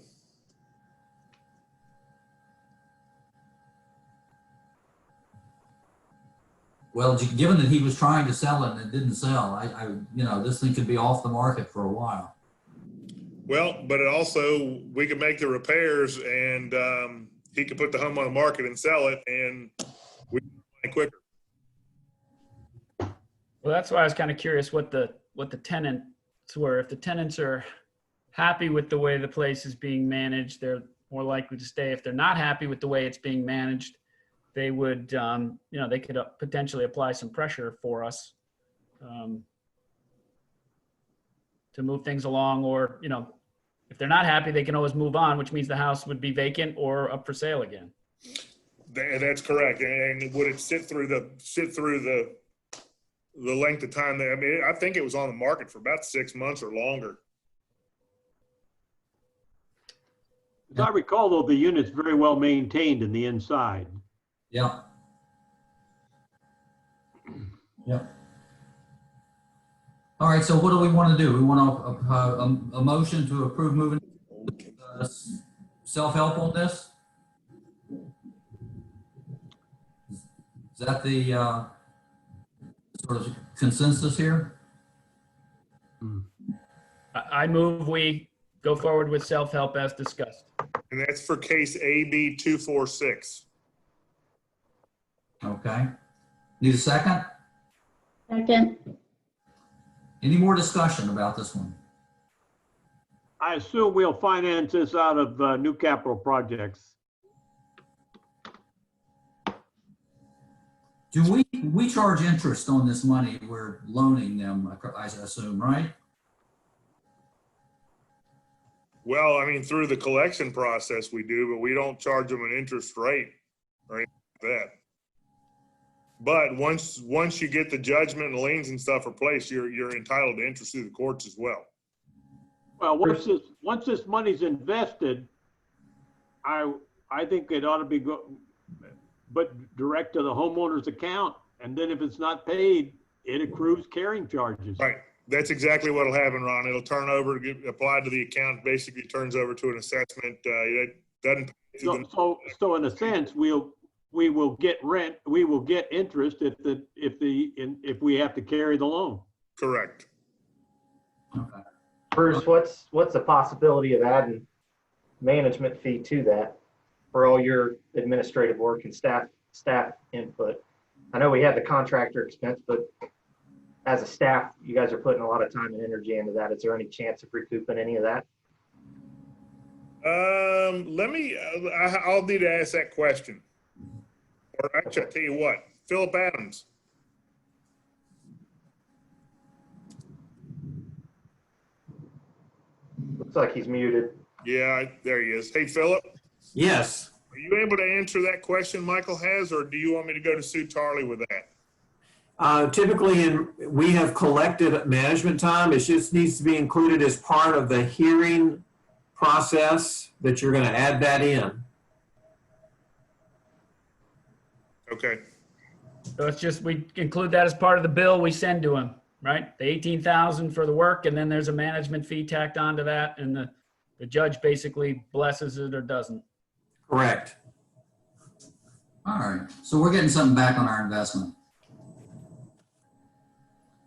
Speaker 1: Well, given that he was trying to sell it and it didn't sell, this thing could be off the market for a while.
Speaker 4: Well, but it also, we could make the repairs and he could put the home on the market and sell it, and we can buy quicker.
Speaker 8: Well, that's why I was kind of curious what the tenants were. If the tenants are happy with the way the place is being managed, they're more likely to stay. If they're not happy with the way it's being managed, they would, they could potentially apply some pressure for us to move things along, or, if they're not happy, they can always move on, which means the house would be vacant or up for sale again.
Speaker 4: That's correct. And would it sit through the length of time there? I mean, I think it was on the market for about 6 months or longer.
Speaker 2: As I recall, though, the unit's very well maintained in the inside.
Speaker 1: Yeah. Yep. All right, so what do we want to do? We want a motion to approve moving self-help on this? Is that the sort of consensus here?
Speaker 8: I move we go forward with self-help as discussed.
Speaker 4: And that's for case AB 246.
Speaker 1: Okay. Need a second?
Speaker 10: Second.
Speaker 1: Any more discussion about this one?
Speaker 2: I assume we'll finance this out of new capital projects.
Speaker 1: Do we charge interest on this money we're loaning them, I assume, right?
Speaker 4: Well, I mean, through the collection process we do, but we don't charge them an interest rate or anything like that. But once you get the judgment and liens and stuff replaced, you're entitled to interest through the courts as well.
Speaker 2: Well, once this money's invested, I think it ought to be but direct to the homeowner's account, and then if it's not paid, it accrues carrying charges.
Speaker 4: Right. That's exactly what'll happen, Ron. It'll turn over, get applied to the account, basically turns over to an assessment. It doesn't.
Speaker 2: So in a sense, we will get rent. We will get interest if we have to carry the loan.
Speaker 4: Correct.
Speaker 1: Okay.
Speaker 12: Bruce, what's the possibility of adding management fee to that for all your administrative work and staff input? I know we had the contractor expense, but as a staff, you guys are putting a lot of time and energy into that. Is there any chance of recouping any of that?
Speaker 4: Let me, I'll need to ask that question. Or actually, I'll tell you what, Philip Adams.
Speaker 12: Looks like he's muted.
Speaker 4: Yeah, there he is. Hey, Philip,
Speaker 3: Yes.
Speaker 4: are you able to answer that question Michael has, or do you want me to go to Sue Tarley with that?
Speaker 3: Typically, we have collected management time. It just needs to be included as part of the hearing process that you're going to add that in.
Speaker 4: Okay.
Speaker 8: So it's just, we include that as part of the bill we send to him, right? The 18,000 for the work, and then there's a management fee tacked onto that, and the judge basically blesses it or doesn't.
Speaker 3: Correct.
Speaker 1: All right, so we're getting something back on our investment.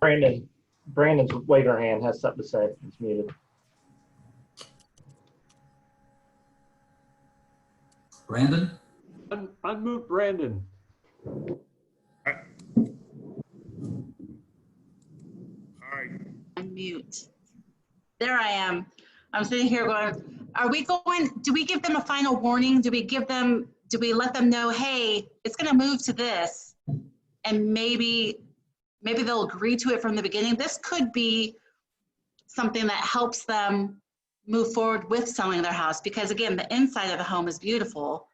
Speaker 12: Brandon's waving her hand, has something to say. He's muted.
Speaker 1: Brandon?
Speaker 2: Unmute Brandon.
Speaker 4: All right.
Speaker 7: Unmute. There I am. I'm sitting here going, are we going, do we give them a final warning? Do we let them know, hey, it's gonna move to this? And maybe they'll agree to it from the beginning. This could be something that helps them move forward with selling their house, because again, the inside of the home is beautiful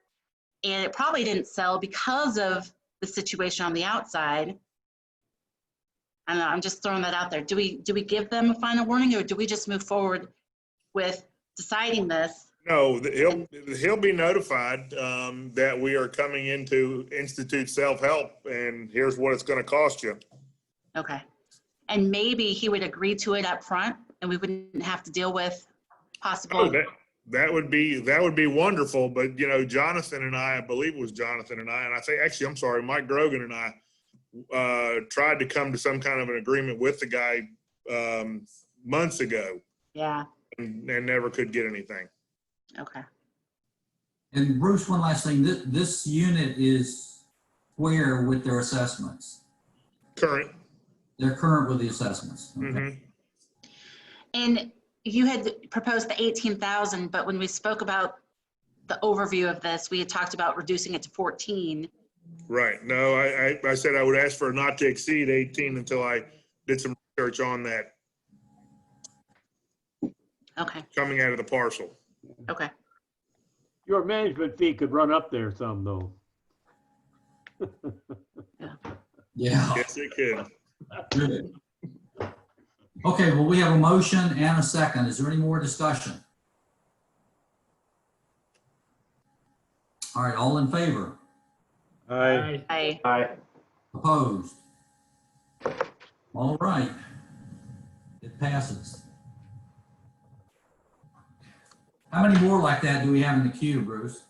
Speaker 7: and it probably didn't sell because of the situation on the outside. I don't know, I'm just throwing that out there. Do we give them a final warning, or do we just move forward with deciding this?
Speaker 4: No, he'll be notified that we are coming into Institute Self-Help, and here's what it's going to cost you.
Speaker 7: Okay. And maybe he would agree to it up front and we wouldn't have to deal with possible.
Speaker 4: Oh, that would be wonderful. But you know, Jonathan and I believe it was Jonathan and I think actually, I'm sorry, Mike Grogan and I tried to come to some kind of an agreement with the guy months ago.
Speaker 7: Yeah.
Speaker 4: And never could get anything.
Speaker 7: Okay.
Speaker 1: And Bruce, one last thing, this unit is where with their assessments?
Speaker 4: Current.
Speaker 1: They're current with the assessments. Okay.
Speaker 4: Mm-hmm.
Speaker 7: And you had proposed the 18,000, but when we spoke about the overview of this, we had talked about reducing it to 14.
Speaker 4: Right. No, I said I would ask for not to exceed 18 until I did some research on that.
Speaker 7: Okay.
Speaker 4: Coming out of the parcel.
Speaker 7: Okay.
Speaker 2: Your management fee could run up there some though.
Speaker 1: Yeah.
Speaker 4: Yes, it could.
Speaker 1: Good. Okay, well, we have a motion and a second. Is there any more discussion? All right, all in favor?
Speaker 2: Aye.
Speaker 7: Aye.
Speaker 12: Aye.
Speaker 1: Opposed? All right. It passes. How many more like that do we have in the queue, Bruce?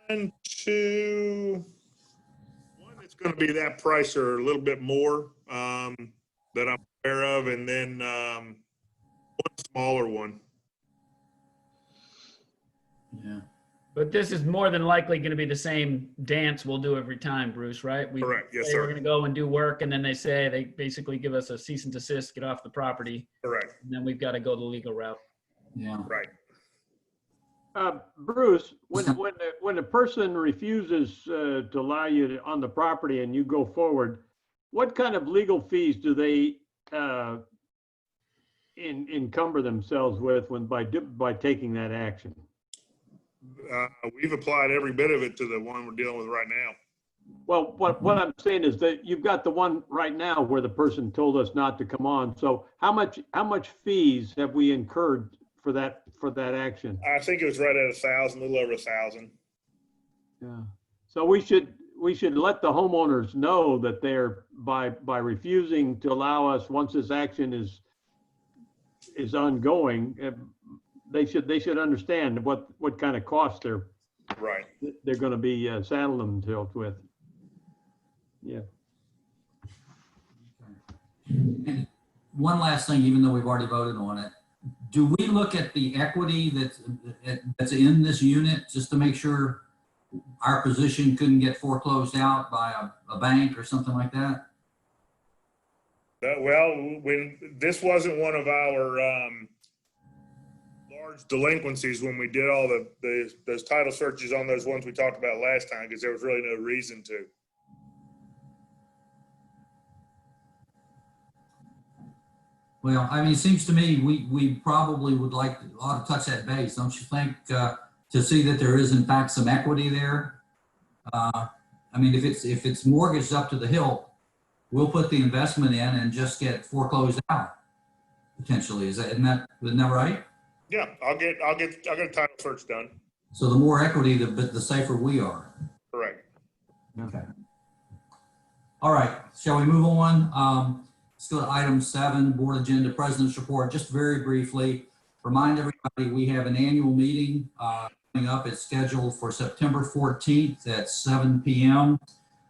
Speaker 4: One, two, one that's going to be that price or a little bit more that I'm aware of, and then one smaller one.
Speaker 1: Yeah.
Speaker 8: But this is more than likely going to be the same dance we'll do every time, Bruce, right? We
Speaker 4: Correct. Yes,
Speaker 8: say
Speaker 4: sir.
Speaker 8: we're going to go and do work, and then they basically give us a cease and desist, get off the property,
Speaker 4: Correct.
Speaker 8: and then we've got to go the legal route.
Speaker 1: Yeah.
Speaker 4: Right.
Speaker 2: Bruce, when a person refuses to allow you on the property and you go forward, what kind of legal fees do they encumber themselves with by taking that action?
Speaker 4: We've applied every bit of it to the one we're dealing with right now.
Speaker 2: Well, what I'm saying is that you've got the one right now where the person told us not to come on. So how much fees have we incurred for that action?
Speaker 4: I think it was right at 1,000, a little over 1,000.
Speaker 2: Yeah. So we should let the homeowners know that they're by refusing to allow us, once this action is ongoing, they should understand what kind of costs they're going to be saddling themselves with. Yeah.
Speaker 1: And one last thing, even though we've already voted on it, do we look at the equity that's in this unit just to make sure our position couldn't get foreclosed out by a bank or something like that?
Speaker 4: Well, when this wasn't one of our large delinquencies when we did all those title searches on those ones we talked about last time, because there was really no reason to.
Speaker 1: Well, I mean, it seems to me we probably would like ought to touch that base, don't you think? To see that there is in fact some equity there. I mean, if it's mortgaged up to the hilt, we'll put the investment in and just get foreclosed out potentially. Isn't that right?
Speaker 4: Yeah, I'll get a title search done.
Speaker 1: So the more equity, the safer we are.
Speaker 4: Correct.
Speaker 1: Okay. All right. Shall we move on? Let's go to item 7, board agenda, president's report. Just very briefly, remind everybody we have an annual meeting coming up. It's scheduled for September 14th at 7 p.m.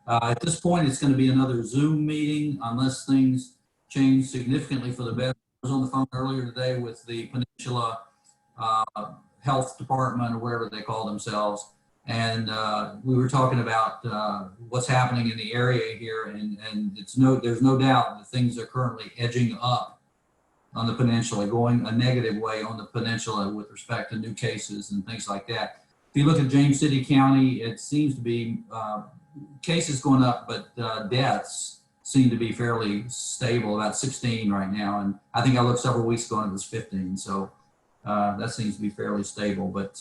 Speaker 1: At this point, it's going to be another Zoom meeting unless things change significantly for the better. I was on the phone earlier today with the Peninsula Health Department, or whatever they call themselves, and we were talking about what's happening in the area here, and there's no doubt that things are currently edging up on the peninsula, going a negative way on the peninsula with respect to new cases and things like that. If you look at James City County, it seems to be cases going up, but deaths seem to be fairly stable, about 16 right now. And I think I looked several weeks ago and it was 15. So that seems to be fairly stable. But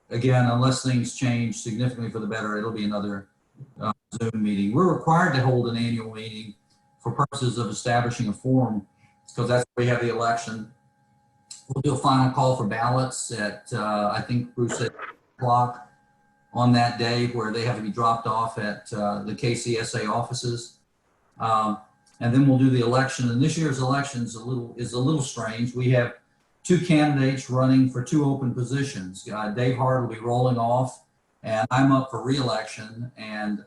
Speaker 1: again, unless things change significantly for the better, it'll be another Zoom meeting. We're required to hold an annual meeting for purposes of establishing a forum, because that's where we have the election. We'll do a final call for ballots at, I think Bruce said o'clock on that day, where they have to be dropped off at the KCSA offices. And then we'll do the election. And this year's election is a little strange. We have 2 candidates running for 2 open positions. Dave Hart will be rolling off, and I'm up for re-election. And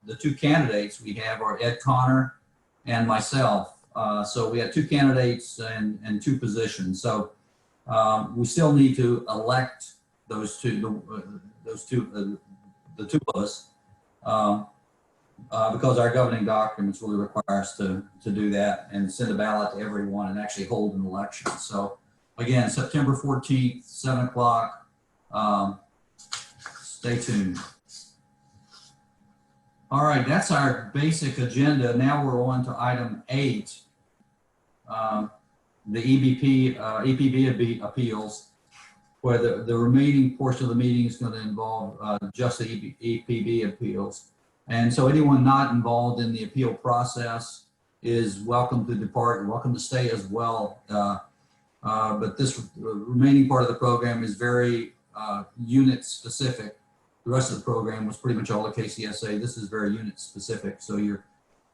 Speaker 1: the 2 candidates we have are Ed Connor and myself. So we have 2 candidates and 2 positions. So we still need to elect those two, the 2 of us, because our governing documents really require us to do that and send a ballot to everyone and actually hold an election. So again, September 14th, 7 o'clock. Stay tuned. All right, that's our basic agenda. Now we're on to item 8, the EPB appeals, where the remaining portion of the meeting is going to involve just the EPB appeals. And so anyone not involved in the appeal process is welcome to depart and welcome to stay as well. But this remaining part of the program is very unit specific. The rest of the program was pretty much all at KCSA. This is very unit specific. So you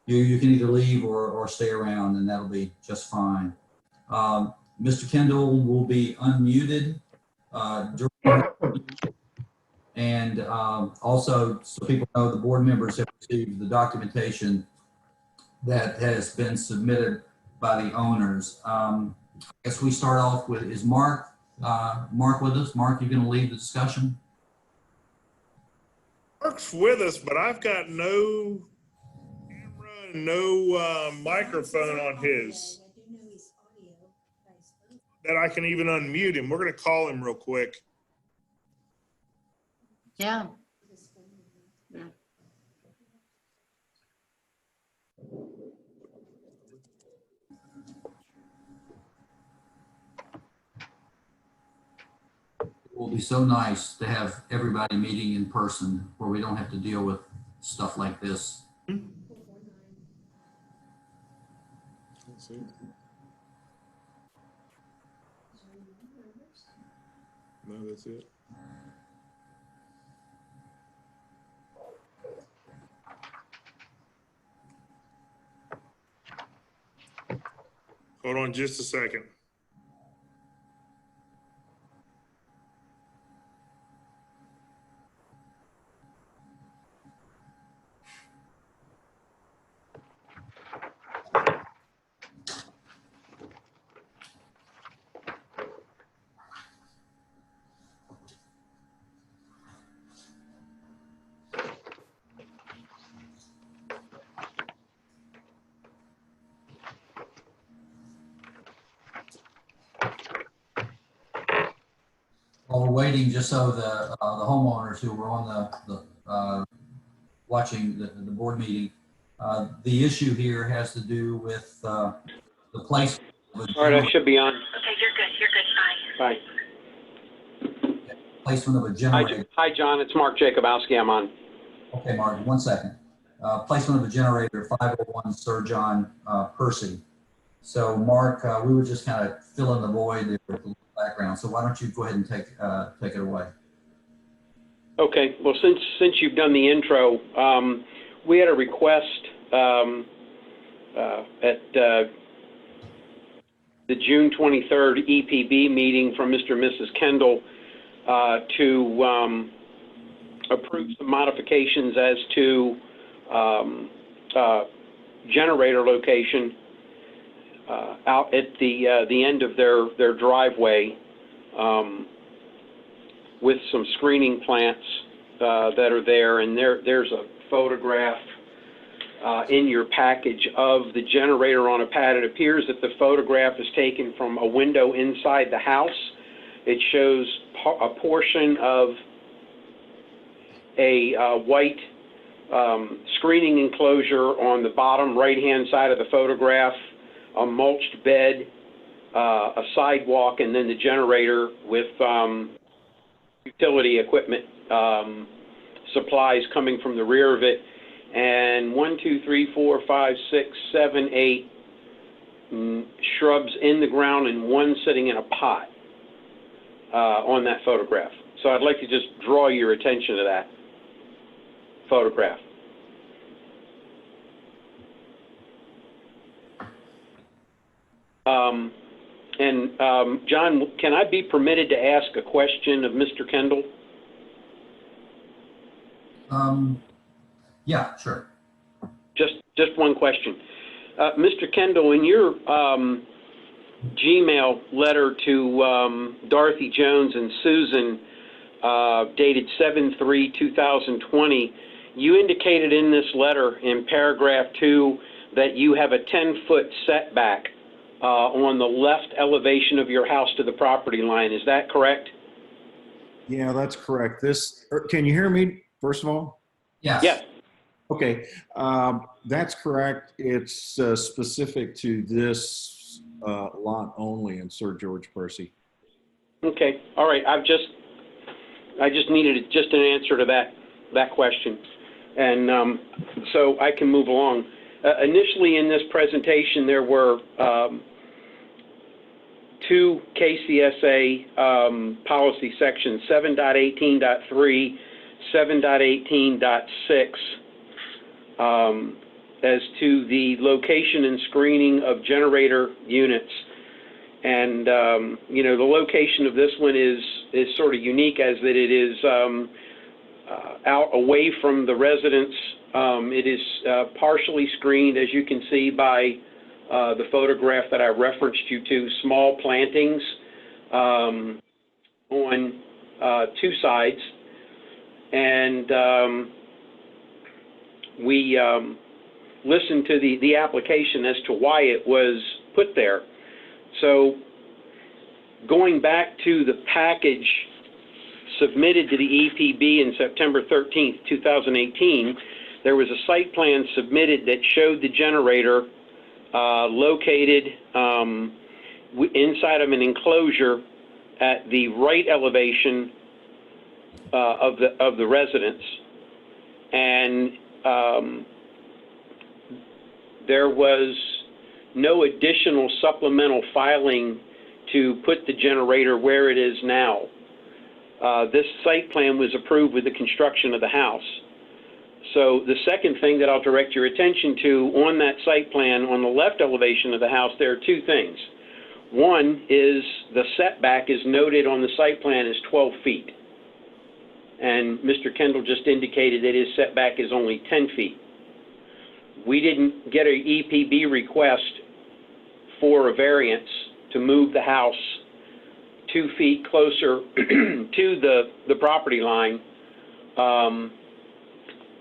Speaker 1: can either leave or stay around, and that'll be just fine. Mr. Kendall will be unmuted. And also, so people know, the board members have received the documentation that has been submitted by the owners. I guess we start off with, is Mark with us? Mark, you going to lead the discussion?
Speaker 4: Mark's with us, but I've got no camera and no microphone on his that I can even unmute him. We're going to call him real quick.
Speaker 7: Yeah.
Speaker 1: It will be so nice to have everybody meeting in person where we don't have to deal with stuff like this.
Speaker 4: No, that's it. Hold on just a second.
Speaker 1: While we're waiting, just so the homeowners who were on watching the board meeting, the issue here has to do with the place.
Speaker 13: All right, I should be on.
Speaker 7: Okay, you're good. You're good. Bye.
Speaker 13: Bye.
Speaker 1: Placement of a generator.
Speaker 13: Hi, John. It's Mark Jacobowski. I'm on.
Speaker 1: Okay, Mark, 1 second. Placement of a generator, 501 Sir John Percy. So, Mark, we were just kind of filling the void there with the background. So, why don't you go ahead and take it away?
Speaker 13: Okay. Well, since you've done the intro, we had a request at the June 23rd EPB meeting from Mr. and Mrs. Kendall to approve some modifications as to generator location out at the end of their driveway with some screening plants that are there. And there's a photograph in your package of the generator on a pad. It appears that the photograph is taken from a window inside the house. It shows a portion of a white screening enclosure on the bottom right-hand side of the photograph, a mulched bed, a sidewalk, and then the generator with utility equipment supplies coming from the rear of it. And 1, 2, 3, 4, 5, 6, 7, 8 shrubs in the ground and one sitting in a pot on that photograph. So I'd like to just draw your attention to that photograph. John, can I be permitted to ask a question of Mr. Kendall?
Speaker 1: Yeah, sure.
Speaker 13: Just one question. Mr. Kendall, in your Gmail letter to Dorothy Jones and Susan, dated 7/3/2020, you indicated in this letter in paragraph 2 that you have a 10-foot setback on the left elevation of your house to the property line. Is that correct?
Speaker 14: Yeah, that's correct. Can you hear me, first of all?
Speaker 1: Yes.
Speaker 13: Yes.
Speaker 14: Okay, that's correct. It's specific to this lot only in Sir George Percy.
Speaker 13: Okay. All right. I just needed just an answer to that question, and so I can move along. Initially in this presentation, there were 2 KCSA policy sections, 7.18.3, 7.18.6, as to the location and screening of generator units. And, the location of this one is sort of unique, as that it is out away from the residence. It is partially screened, as you can see by the photograph that I referenced you to, small plantings on 2 sides. And we listened to the application as to why it was put there. So going back to the package submitted to the EPB in September 13th, 2018, there was a site plan submitted that showed the generator located inside of an enclosure at the right elevation of the residence, and there was no additional supplemental filing to put the generator where it is now. This site plan was approved with the construction of the house. So the second thing that I'll direct your attention to on that site plan, on the left elevation of the house, there are 2 things. One is the setback is noted on the site plan as 12 feet. And Mr. Kendall just indicated that his setback is only 10 feet. We didn't get an EPB request for a variance to move the house 2 feet closer to the property line.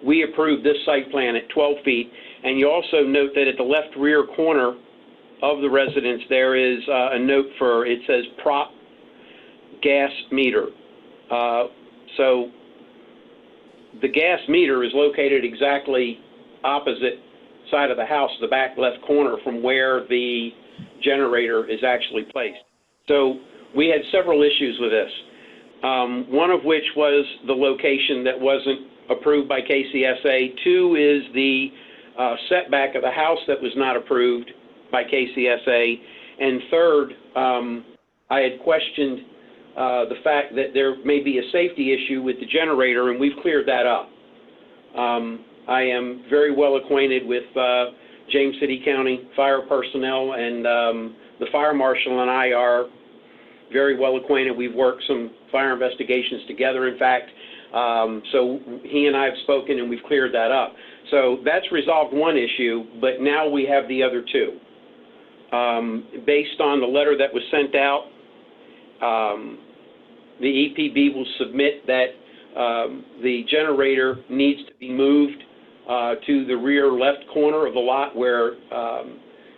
Speaker 13: We approved this site plan at 12 feet. And you also note that at the left rear corner of the residence, there is a note it says prop gas meter. So the gas meter is located exactly opposite side of the house, the back left corner from where the generator is actually placed. So we had several issues with this. One of which was the location that wasn't approved by KCSA. Two is the setback of the house that was not approved by KCSA. And third, I had questioned the fact that there may be a safety issue with the generator, and we've cleared that up. I am very well acquainted with James City County fire personnel, and the fire marshal and I are very well acquainted. We've worked some fire investigations together, in fact. So he and I have spoken, and we've cleared that up. So that's resolved one issue, but now we have the other two. Based on the letter that was sent out, the EPB will submit that the generator needs to be moved to the rear left corner of the lot, where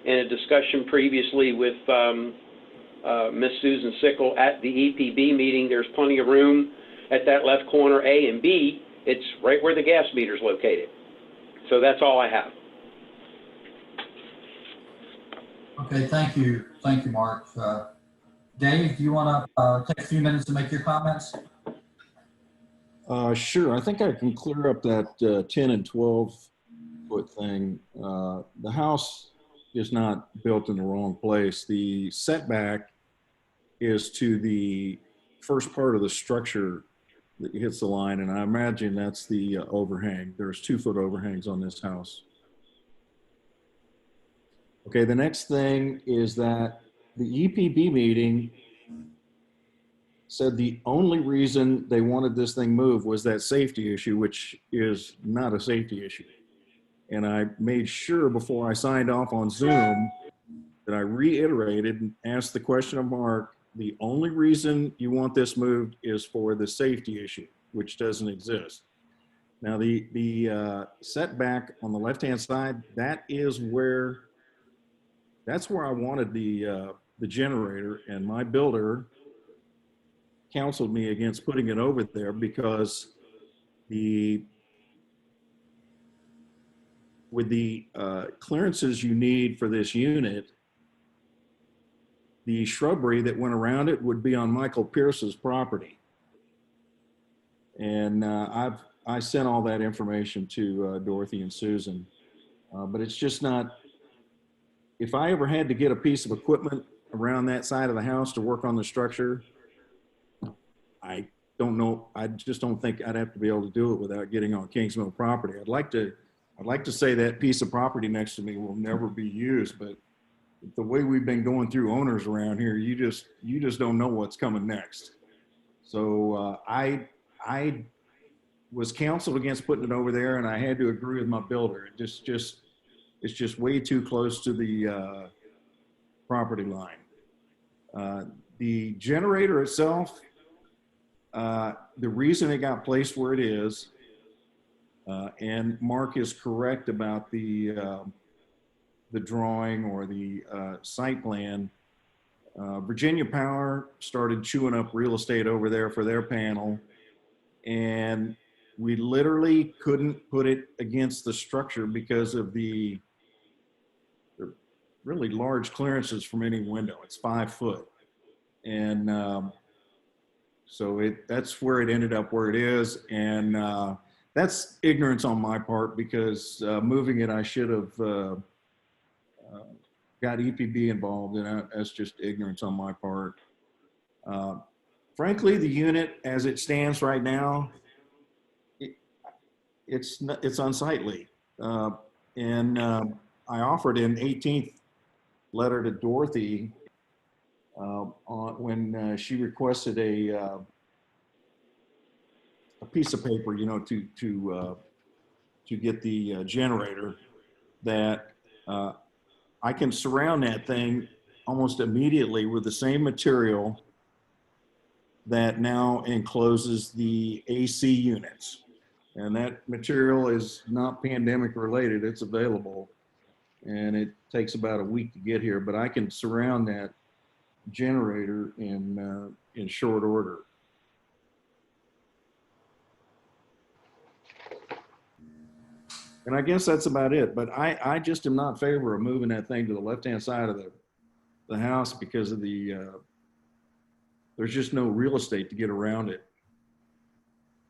Speaker 13: in a discussion previously with Ms. Susan Sickle at the EPB meeting, there's plenty of room at that left corner, A, and B, it's right where the gas meter is located. So that's all I have.
Speaker 1: Okay, thank you. Thank you, Mark. Dave, do you want to take a few minutes to make your comments?
Speaker 14: Sure. I think I can clear up that 10 and 12 foot thing. The house is not built in the wrong place. The setback is to the first part of the structure that hits the line, and I imagine that's the overhang. There's 2 foot overhangs on this house. Okay, the next thing is that the EPB meeting said the only reason they wanted this thing moved was that safety issue, which is not a safety issue. And I made sure before I signed off on Zoom that I reiterated and asked the question of Mark, the only reason you want this moved is for the safety issue, which doesn't exist. Now the setback on the left-hand side, that's where I wanted the generator, and my builder counseled me against putting it over there because with the clearances you need for this unit, the shrubbery that went around it would be on Michael Pierce's property. And I sent all that information to Dorothy and Susan, but it's just not, if I ever had to get a piece of equipment around that side of the house to work on the structure, I don't know, I just don't think I'd have to be able to do it without getting on Kingsmill property. I'd like to say that piece of property next to me will never be used, but the way we've been going through owners around here, you just don't know what's coming next. So I was counseled against putting it over there, and I had to agree with my builder. It's just way too close to the property line. The generator itself, the reason it got placed where it is, and Mark is correct about the drawing or the site plan. Virginia Power started chewing up real estate over there for their panel, and we literally couldn't put it against the structure because of the really large clearances from any window. It's 5 foot. And so that's where it ended up where it is. And that's ignorance on my part, because moving it, I should have got EPB involved, and that's just ignorance on my part. Frankly, the unit as it stands right now, it's unsightly. And I offered an 18th letter to Dorothy when she requested a piece of paper, to get the generator, that I can surround that thing almost immediately with the same material that now encloses the AC units. And that material is not pandemic related, it's available. And it takes about a week to get here, but I can surround that generator in short order. And I guess that's about it. But I just am not in favor of moving that thing to the left-hand side of the house because of there's just no real estate to get around it.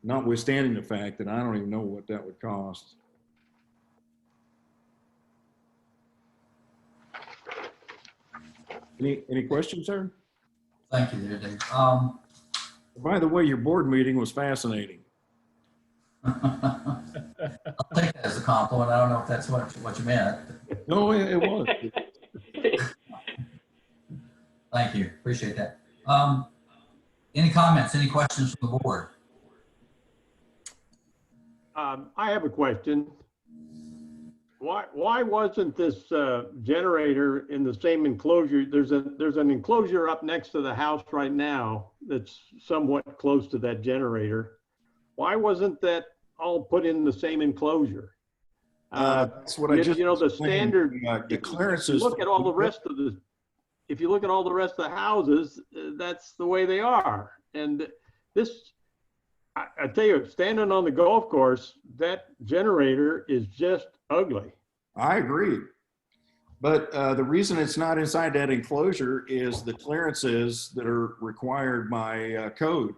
Speaker 14: Notwithstanding the fact that I don't even know what that would cost. Any questions, sir?
Speaker 1: Thank you there, Dave.
Speaker 14: By the way, your board meeting was fascinating.
Speaker 1: I'll take that as a compliment. I don't know if that's what you meant.
Speaker 14: No, it was.
Speaker 1: Thank you. Appreciate that. Any comments, any questions from the board?
Speaker 2: I have a question. Why wasn't this generator in the same enclosure? There's an enclosure up next to the house right now that's somewhat close to that generator. Why wasn't that all put in the same enclosure?
Speaker 14: That's what I just
Speaker 2: the
Speaker 14: explained.
Speaker 2: standard.
Speaker 14: The clearances.
Speaker 2: Look at all the rest of the. If you look at all the rest of the houses, that's the way they are. And this, I tell you, standing on the golf course, that generator is just ugly.
Speaker 14: I agree. But the reason it's not inside that enclosure is the clearances that are required by code.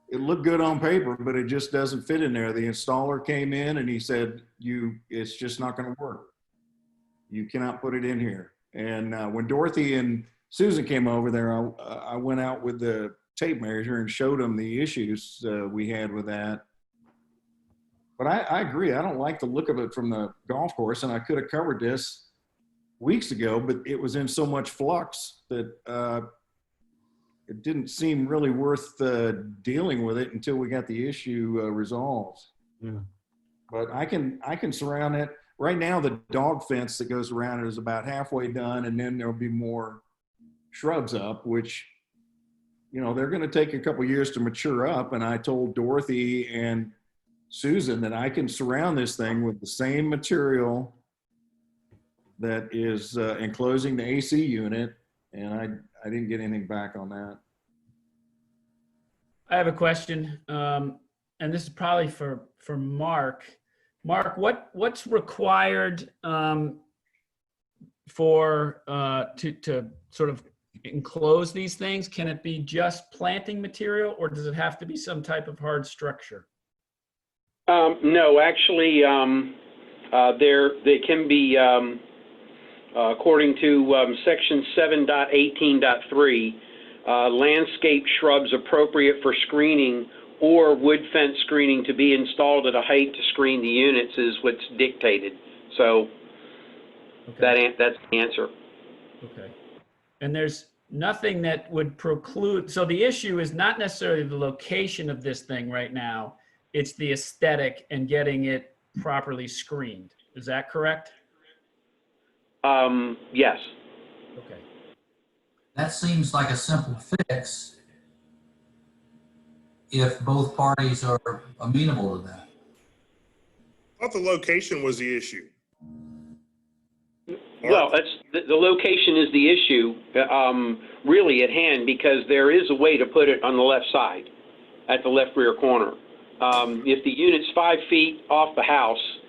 Speaker 14: It looked good on paper, but it just doesn't fit in there. The installer came in and he said, it's just not going to work. You cannot put it in here. And when Dorothy and Susan came over there, I went out with the tape measure and showed them the issues we had with that. But I agree. I don't like the look of it from the golf course, and I could have covered this weeks ago, but it was in so much flux that it didn't seem really worth dealing with it until we got the issue resolved.
Speaker 2: Yeah.
Speaker 14: But I can surround it. Right now, the dog fence that goes around it is about halfway done, and then there'll be more shrubs up, which, they're going to take a couple years to mature up. And I told Dorothy and Susan that I can surround this thing with the same material that is enclosing the AC unit, and I didn't get anything back on that.
Speaker 8: I have a question, and this is probably for Mark. Mark, what's required to sort of enclose these things? Can it be just planting material, or does it have to be some type of hard structure?
Speaker 13: No, actually, they can be, according to section 7.18.3, landscape shrubs appropriate for screening or wood fence screening to be installed at a height to screen the units is what's dictated. So
Speaker 8: Okay.
Speaker 13: that's the answer.
Speaker 8: Okay. And there's nothing that would preclude, so the issue is not necessarily the location of this thing right now, it's the aesthetic and getting it properly screened. Is that correct?
Speaker 13: Yes.
Speaker 8: Okay.
Speaker 1: That seems like a simple fix if both parties are amenable to that.
Speaker 4: I thought the location was the issue.
Speaker 13: Well, the location is the issue, really at hand, because there is a way to put it on the left side, at the left rear corner. If the unit's 5 feet off the house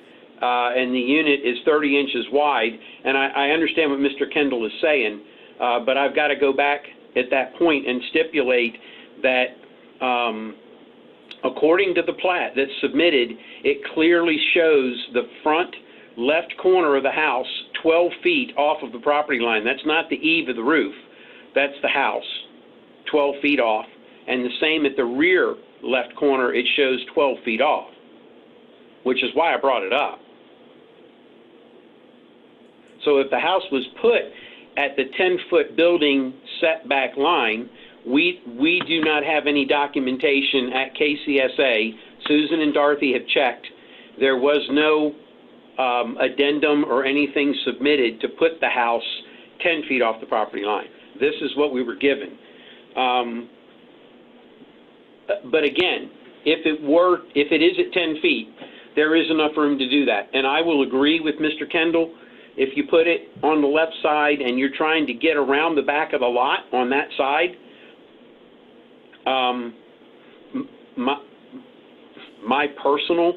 Speaker 13: and the unit is 30 inches wide, and I understand what Mr. Kendall is saying, but I've got to go back at that point and stipulate that according to the plat that's submitted, it clearly shows the front left corner of the house 12 feet off of the property line. That's not the eave of the roof. That's the house, 12 feet off. And the same at the rear left corner, it shows 12 feet off, which is why I brought it up. So if the house was put at the 10-foot building setback line, we do not have any documentation at KCSA. Susan and Dorothy have checked. There was no addendum or anything submitted to put the house 10 feet off the property line. This is what we were given. But again, if it is at 10 feet, there is enough room to do that. And I will agree with Mr. Kendall. If you put it on the left side and you're trying to get around the back of the lot on that side, my personal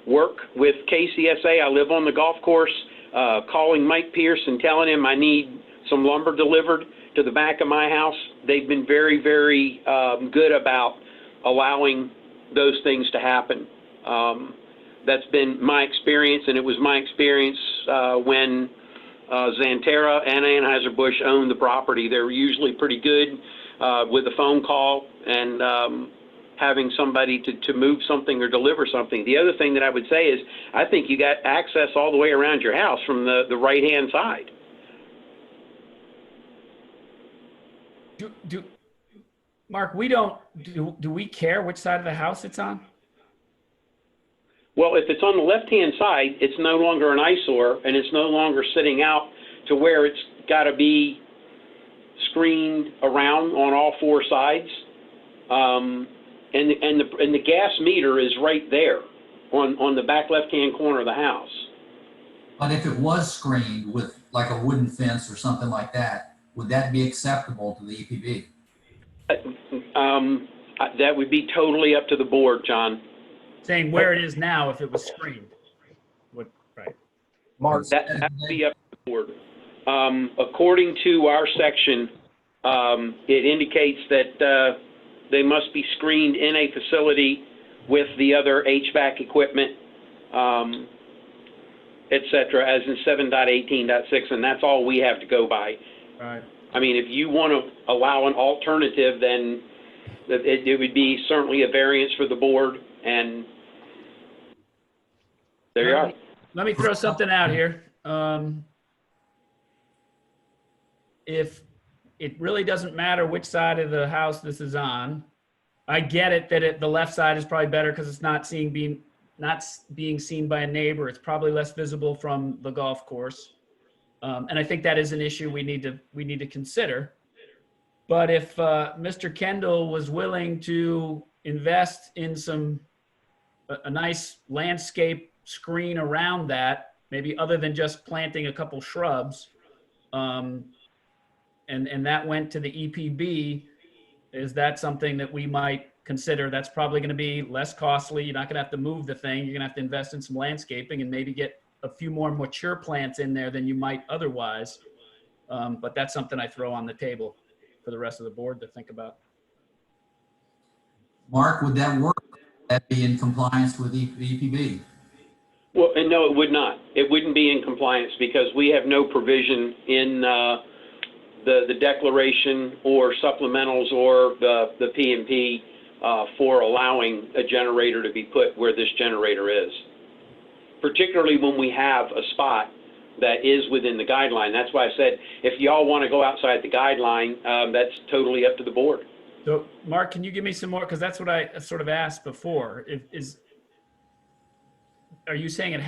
Speaker 13: work with KCSA. I live on the golf course, calling Mike Pierce and telling him I need some lumber delivered to the back of my house. They've been very, very good about allowing those things to happen. That's been my experience, and it was my experience when Xanterra and Anheuser-Busch owned the property. They were usually pretty good with a phone call and having somebody to move something or deliver something. The other thing that I would say is I think you got access all the way around your house from the right-hand side.
Speaker 8: Mark, do we care which side of the house it's on?
Speaker 13: Well, if it's on the left-hand side, it's no longer an eyesore, and it's no longer sitting out to where it's got to be screened around on all four sides. And the gas meter is right there on the back left-hand corner of the house.
Speaker 1: But if it was screened with like a wooden fence or something like that, would that be acceptable to the EPB?
Speaker 13: That would be totally up to the board, John.
Speaker 8: Saying where it is now, if it was screened. Right.
Speaker 12: Mark,
Speaker 13: That would be up to the board. According to our section, it indicates that they must be screened in a facility with the other HVAC equipment, et cetera, as in 7.18.6, and that's all we have to go by.
Speaker 8: Right.
Speaker 13: I mean, if you want to allow an alternative, then it would be certainly a variance for the board, and there you are.
Speaker 8: Let me throw something out here. If it really doesn't matter which side of the house this is on, I get it that the left side is probably better because it's not being seen by a neighbor. It's probably less visible from the golf course. And I think that is an issue we need to consider. But if Mr. Kendall was willing to invest in a nice landscape screen around that, maybe other than just planting a couple shrubs, and that went to the EPB, is that something that we might consider? That's probably going to be less costly. You're not going to have to move the thing. You're going to have to invest in some landscaping and maybe get a few more mature plants in there than you might otherwise. But that's something I throw on the table for the rest of the board to think about.
Speaker 1: Mark, would that work? Would that be in compliance with EPB?
Speaker 13: Well, and no, it would not. It wouldn't be in compliance because we have no provision in the declaration or supplementals or the P&P for allowing a generator to be put where this generator is, particularly when we have a spot that is within the guideline. That's why I said, if y'all want to go outside the guideline, that's totally up to the board.
Speaker 8: So, Mark, can you give me some more? Because that's what I sort of asked before. Are you saying it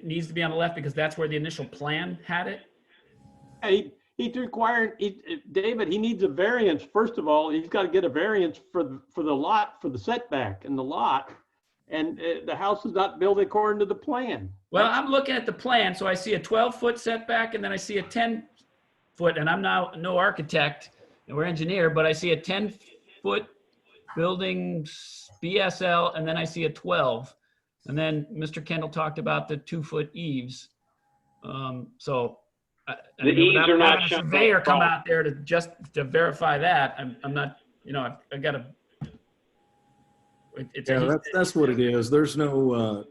Speaker 8: needs to be on the left because that's where the initial plan had it?
Speaker 2: He's requiring, David, he needs a variance. First of all, he's got to get a variance for the lot, for the setback in the lot. And the house is not built according to the plan.
Speaker 8: Well, I'm looking at the plan, so I see a 12-foot setback, and then I see a 10-foot, and I'm now no architect, and we're engineer, but I see a 10-foot building BSL, and then I see a 12. And then Mr. Kendall talked about the 2-foot eaves. So
Speaker 13: the eaves are not
Speaker 8: a
Speaker 13: shown.
Speaker 8: surveyor come out there to verify that. I'm not, I got to.
Speaker 14: That's what it is. There's no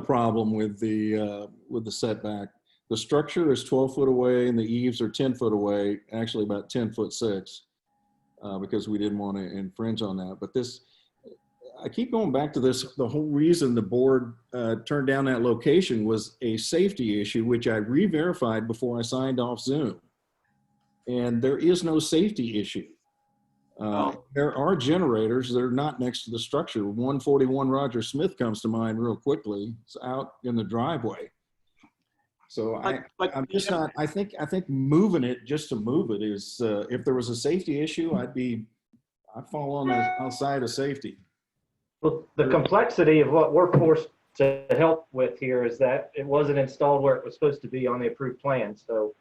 Speaker 14: problem with the setback. The structure is 12 foot away and the eaves are 10 foot away, actually about 10'6", because we didn't want to infringe on that. But I keep going back to this. The whole reason the board turned down that location was a safety issue, which I re-verified before I signed off Zoom. And there is no safety issue. There are generators that are not next to the structure. 141 Roger Smith comes to mind real quickly. It's out in the driveway. So I'm just not, I think moving it just to move it is, if there was a safety issue, I'd fall on the outside of safety.
Speaker 12: Well, the complexity of what we're forced to help with here is that it wasn't installed where it was supposed to be on the approved plan. So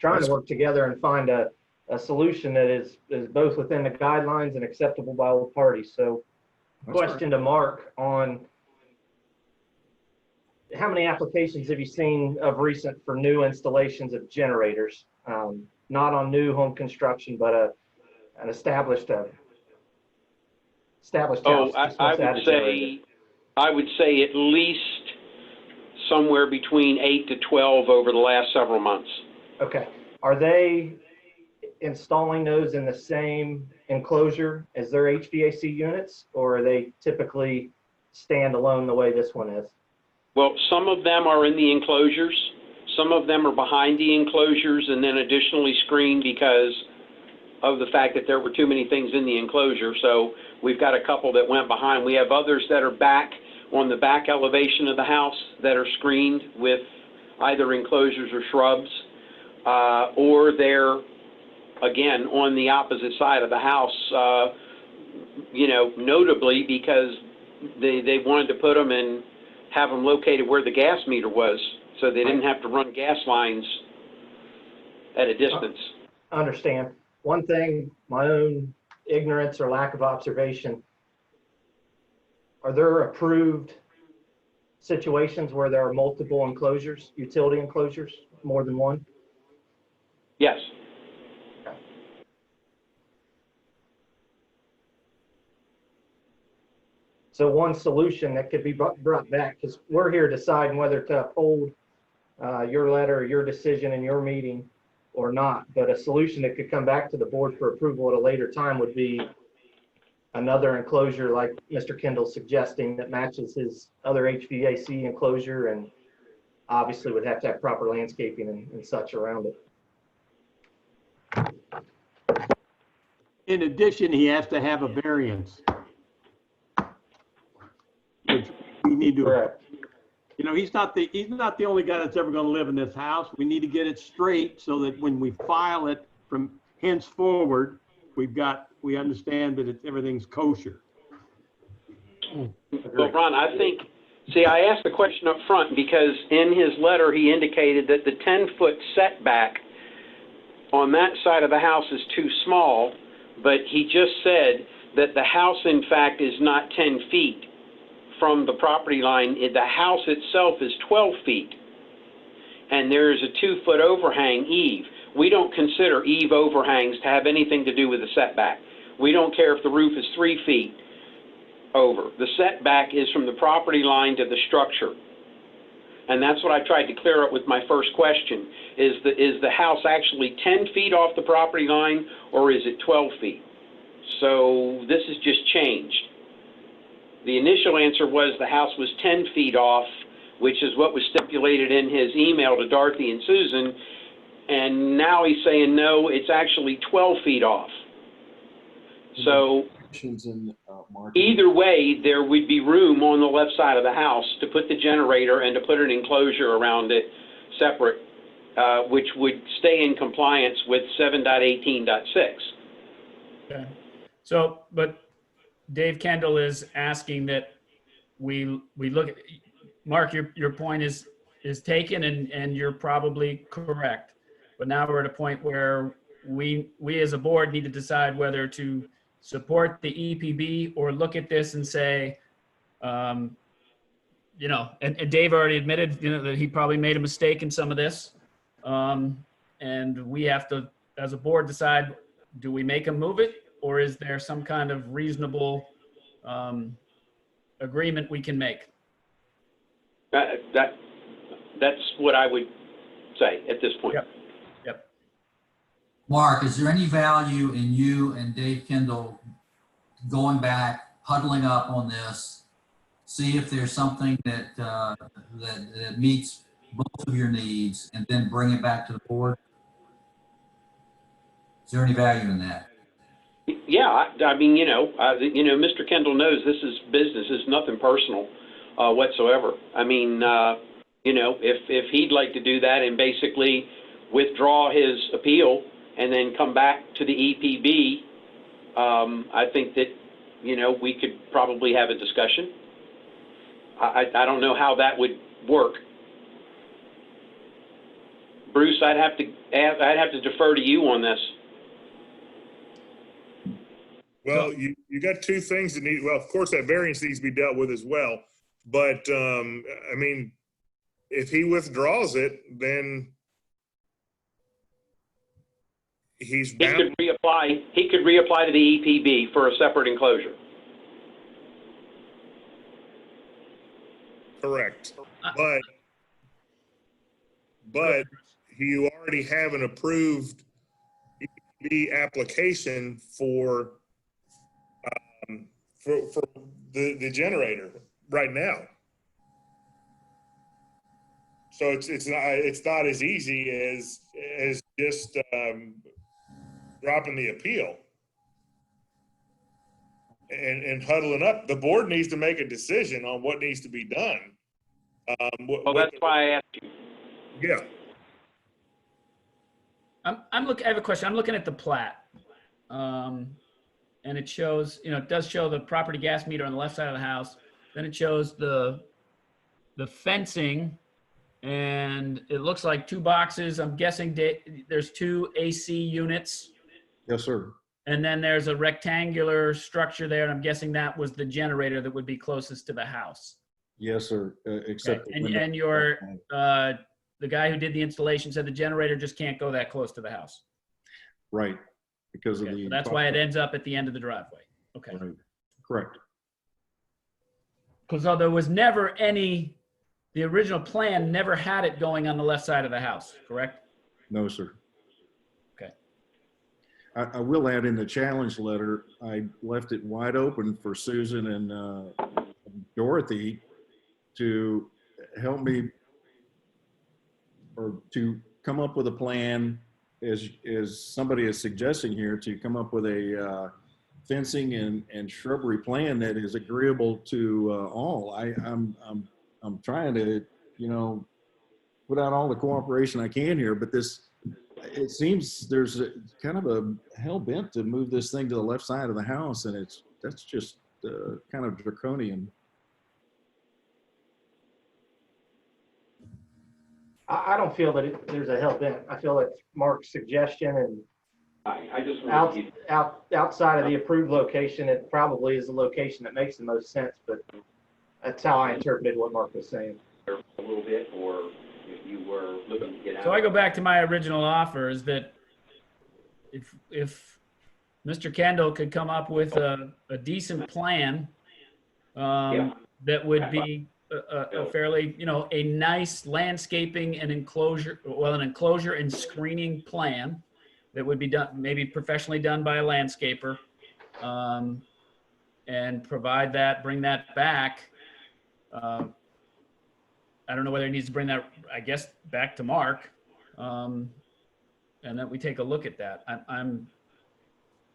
Speaker 12: trying to work together and find a solution that is both within the guidelines and acceptable by all parties. So question to Mark on how many applications have you seen of recent for new installations of generators? Not on new home construction, but an established house.
Speaker 13: Oh,
Speaker 12: just wants to add a generator.
Speaker 13: I would say at least somewhere between 8 to 12 over the last several months.
Speaker 12: Okay. Are they installing those in the same enclosure as their HVAC units, or are they typically standalone the way this one is?
Speaker 13: Well, some of them are in the enclosures. Some of them are behind the enclosures and then additionally screened because of the fact that there were too many things in the enclosure. So we've got a couple that went behind. We have others that are back on the back elevation of the house that are screened with either enclosures or shrubs, or they're, again, on the opposite side of the house, you know, notably because they wanted to put them and have them located where the gas meter was, so they didn't have to run gas lines at a distance.
Speaker 12: I understand. One thing, my own ignorance or lack of observation, are there approved situations where there are multiple enclosures, utility enclosures, more than one?
Speaker 13: Yes.
Speaker 12: So one solution that could be brought back, because we're here deciding whether to uphold your letter or your decision in your meeting or not, but a solution that could come back to the board for approval at a later time would be another enclosure like Mr. Kendall's suggesting that matches his other HVAC enclosure, and obviously would have to have proper landscaping and such around it.
Speaker 2: In addition, he has to have a variance. Which we need to.
Speaker 12: Correct.
Speaker 2: You know, he's not the only guy that's ever going to live in this house. We need to get it straight so that when we file it from henceforward, we understand that everything's kosher.
Speaker 13: Well, Ron, I think, see, I asked the question up front because in his letter, he indicated that the 10-foot setback on that side of the house is too small, but he just said that the house, in fact, is not 10 feet from the property line. The house itself is 12 feet, and there is a 2-foot overhang eave. We don't consider eave overhangs to have anything to do with the setback. We don't care if the roof is 3 feet over. The setback is from the property line to the structure. And that's what I tried to clear up with my first question. Is the house actually 10 feet off the property line, or is it 12 feet? So this has just changed. The initial answer was the house was 10 feet off, which is what was stipulated in his email to Dorothy and Susan. And now he's saying, no, it's actually 12 feet off. So either way, there would be room on the left side of the house to put the generator and to put an enclosure around it separate, which would stay in compliance with 7.18.6.
Speaker 8: Okay. So, but Dave Kendall is asking that we look at, Mark, your point is taken, and you're probably correct. But now we're at a point where we as a board need to decide whether to support the EPB or look at this and say, you know, and Dave already admitted, you know, that he probably made a mistake in some of this. And we have to, as a board, decide, do we make him move it, or is there some kind of reasonable agreement we can make?
Speaker 13: That's what I would say at this point.
Speaker 8: Yep. Yep.
Speaker 1: Mark, is there any value in you and Dave Kendall going back, huddling up on this, see if there's something that that meets both of your needs, and then bring it back to the board? Is there any value in that?
Speaker 13: Yeah, I mean, Mr. Kendall knows this is business. It's nothing personal whatsoever. I mean, if he'd like to do that and basically withdraw his appeal and then come back to the EPB, I think that, we could probably have a discussion. I don't know how that would work. Bruce, I'd have to defer to you on this.
Speaker 4: Well, you got two things that need, well, of course, that variance needs to be dealt with as well. But, I mean, if he withdraws it, then he's
Speaker 13: He
Speaker 4: bound.
Speaker 13: could reapply, he could reapply to the EPB for a separate enclosure.
Speaker 4: Correct. But you already have an approved EPB application for the generator right now. So it's not as easy as just dropping the appeal and huddling up. The board needs to make a decision on what needs to be done.
Speaker 13: Well, that's why I asked you.
Speaker 4: Yeah.
Speaker 8: I have a question. I'm looking at the plat. And it shows, it does show the property gas meter on the left side of the house. Then it shows the fencing, and it looks like 2 boxes. I'm guessing there's 2 AC units.
Speaker 14: Yes, sir.
Speaker 8: And then there's a rectangular structure there, and I'm guessing that was the generator that would be closest to the house.
Speaker 14: Yes, sir. Except
Speaker 8: Okay. And your the guy who did the installation said the generator just can't go that close to the house.
Speaker 14: right, because of
Speaker 8: Okay,
Speaker 14: the.
Speaker 8: so that's why it ends up at the end of the driveway. Okay.
Speaker 14: Right. Correct.
Speaker 8: Because there was never the original plan never had it going on the left side of the house, correct?
Speaker 14: No, sir.
Speaker 8: Okay.
Speaker 14: I will add in the challenge letter, I left it wide open for Susan and Dorothy to help me or to come up with a plan, as somebody is suggesting here, to come up with a fencing and shrubbery plan that is agreeable to all. I'm trying to, put out all the cooperation I can here, but it seems there's kind of a hell bent to move this thing to the left side of the house, and that's just kind of draconian.
Speaker 12: I don't feel that there's a hell bent. I feel that Mark's suggestion and
Speaker 13: I just
Speaker 12: outside of the approved location, it probably is the location that makes the most sense, but that's how I interpreted what Mark was saying.
Speaker 13: A little bit, or if you were looking to get out.
Speaker 8: So I go back to my original offer is that if Mr. Kendall could come up with a decent plan that would be a fairly, a nice landscaping and enclosure, an enclosure and screening plan that would be done, maybe professionally done by a landscaper, and provide that, bring that back. I don't know whether he needs to bring that, I guess, back to Mark, and then we take a look at that.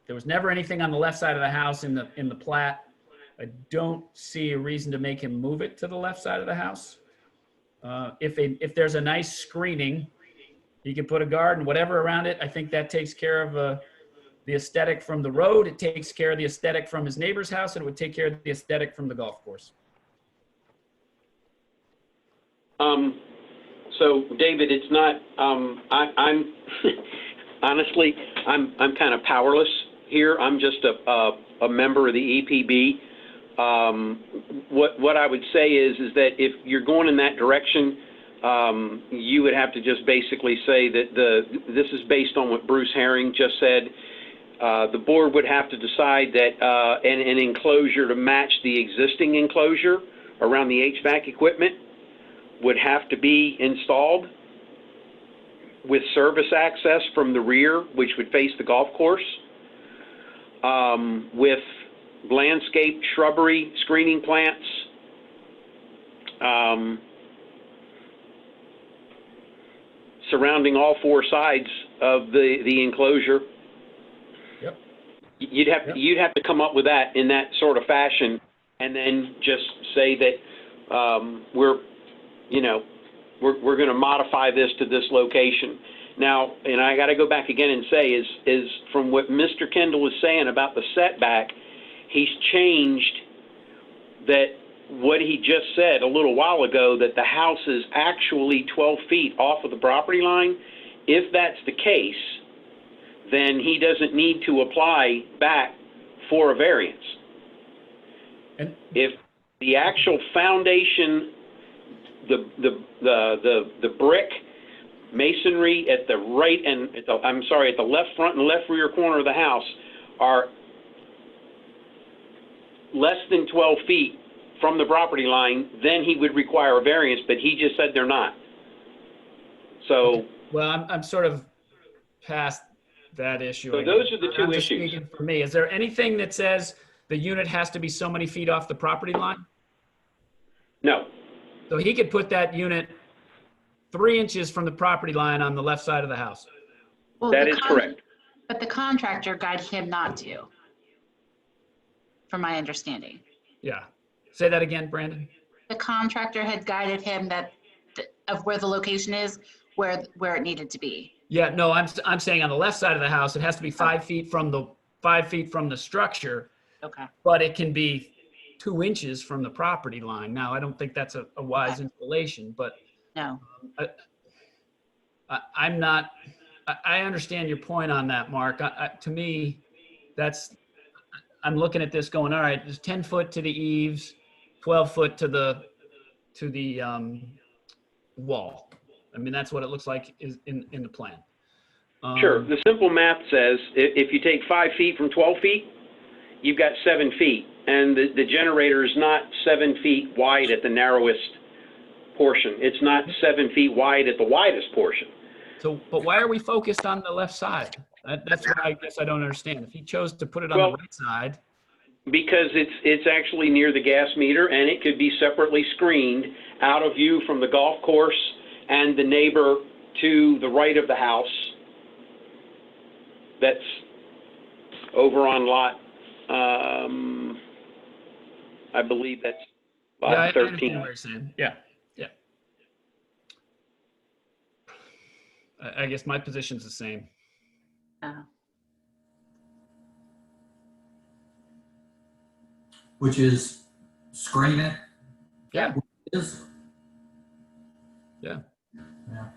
Speaker 8: There was never anything on the left side of the house in the plat. I don't see a reason to make him move it to the left side of the house. If there's a nice screening, he can put a garden, whatever around it. I think that takes care of the aesthetic from the road. It takes care of the aesthetic from his neighbor's house, and it would take care of the aesthetic from the golf course.
Speaker 13: So David, it's not, I'm honestly, I'm kind of powerless here. I'm just a member of the EPB. What I would say is that if you're going in that direction, you would have to just basically say that this is based on what Bruce Herring just said. The board would have to decide that an enclosure to match the existing enclosure around the HVAC equipment would have to be installed with service access from the rear, which would face the golf course, with landscape shrubbery screening plants, surrounding all 4 sides of the enclosure.
Speaker 8: Yep.
Speaker 13: You'd have to come up with that in that sort of fashion, and then just say that we're going to modify this to this location. Now, and I got to go back again and say is from what Mr. Kendall was saying about the setback, he's changed that what he just said a little while ago, that the house is actually 12 feet off of the property line. If that's the case, then he doesn't need to apply back for a variance.
Speaker 8: And
Speaker 13: if the actual foundation the brick masonry at the right and at the left front and left rear corner of the house are less than 12 feet from the property line, then he would require a variance, but he just said they're not. So.
Speaker 8: Well, I'm sort of past that issue.
Speaker 13: So those are the two
Speaker 8: I'm just
Speaker 13: issues.
Speaker 8: speaking for me. Is there anything that says the unit has to be so many feet off the property line?
Speaker 13: No.
Speaker 8: So he could put that unit 3 inches from the property line on the left side of the house.
Speaker 7: Well,
Speaker 13: That is correct.
Speaker 7: But the contractor guided him not to, from my understanding.
Speaker 8: Yeah. Say that again, Brandon.
Speaker 7: The contractor had guided him of where the location is, where it needed to be.
Speaker 8: Yeah, no, I'm saying on the left side of the house, it has to be 5 feet from the structure.
Speaker 7: Okay.
Speaker 8: But it can be 2 inches from the property line. Now, I don't think that's a wise installation, but
Speaker 7: No.
Speaker 8: I'm not. I understand your point on that, Mark. To me, I'm looking at this going, all right, there's 10 foot to the eaves, 12 foot to the wall. I mean, that's what it looks like is in the plan.
Speaker 13: Sure. The simple math says if you take 5 feet from 12 feet, you've got 7 feet. And the generator is not 7 feet wide at the narrowest portion. It's not 7 feet wide at the widest portion.
Speaker 8: So, but why are we focused on the left side? That's what I guess I don't understand. If he chose to put it on the right side.
Speaker 13: Because it's actually near the gas meter, and it could be separately screened out of view from the golf course and the neighbor to the right of the house. That's over on lot, I believe that's lot
Speaker 8: Yeah, I
Speaker 13: 13.
Speaker 8: understand what you're saying. Yeah. I guess my position's the same.
Speaker 1: Which is screen it.
Speaker 8: Yeah.
Speaker 1: Is.
Speaker 8: Yeah.
Speaker 1: Yeah.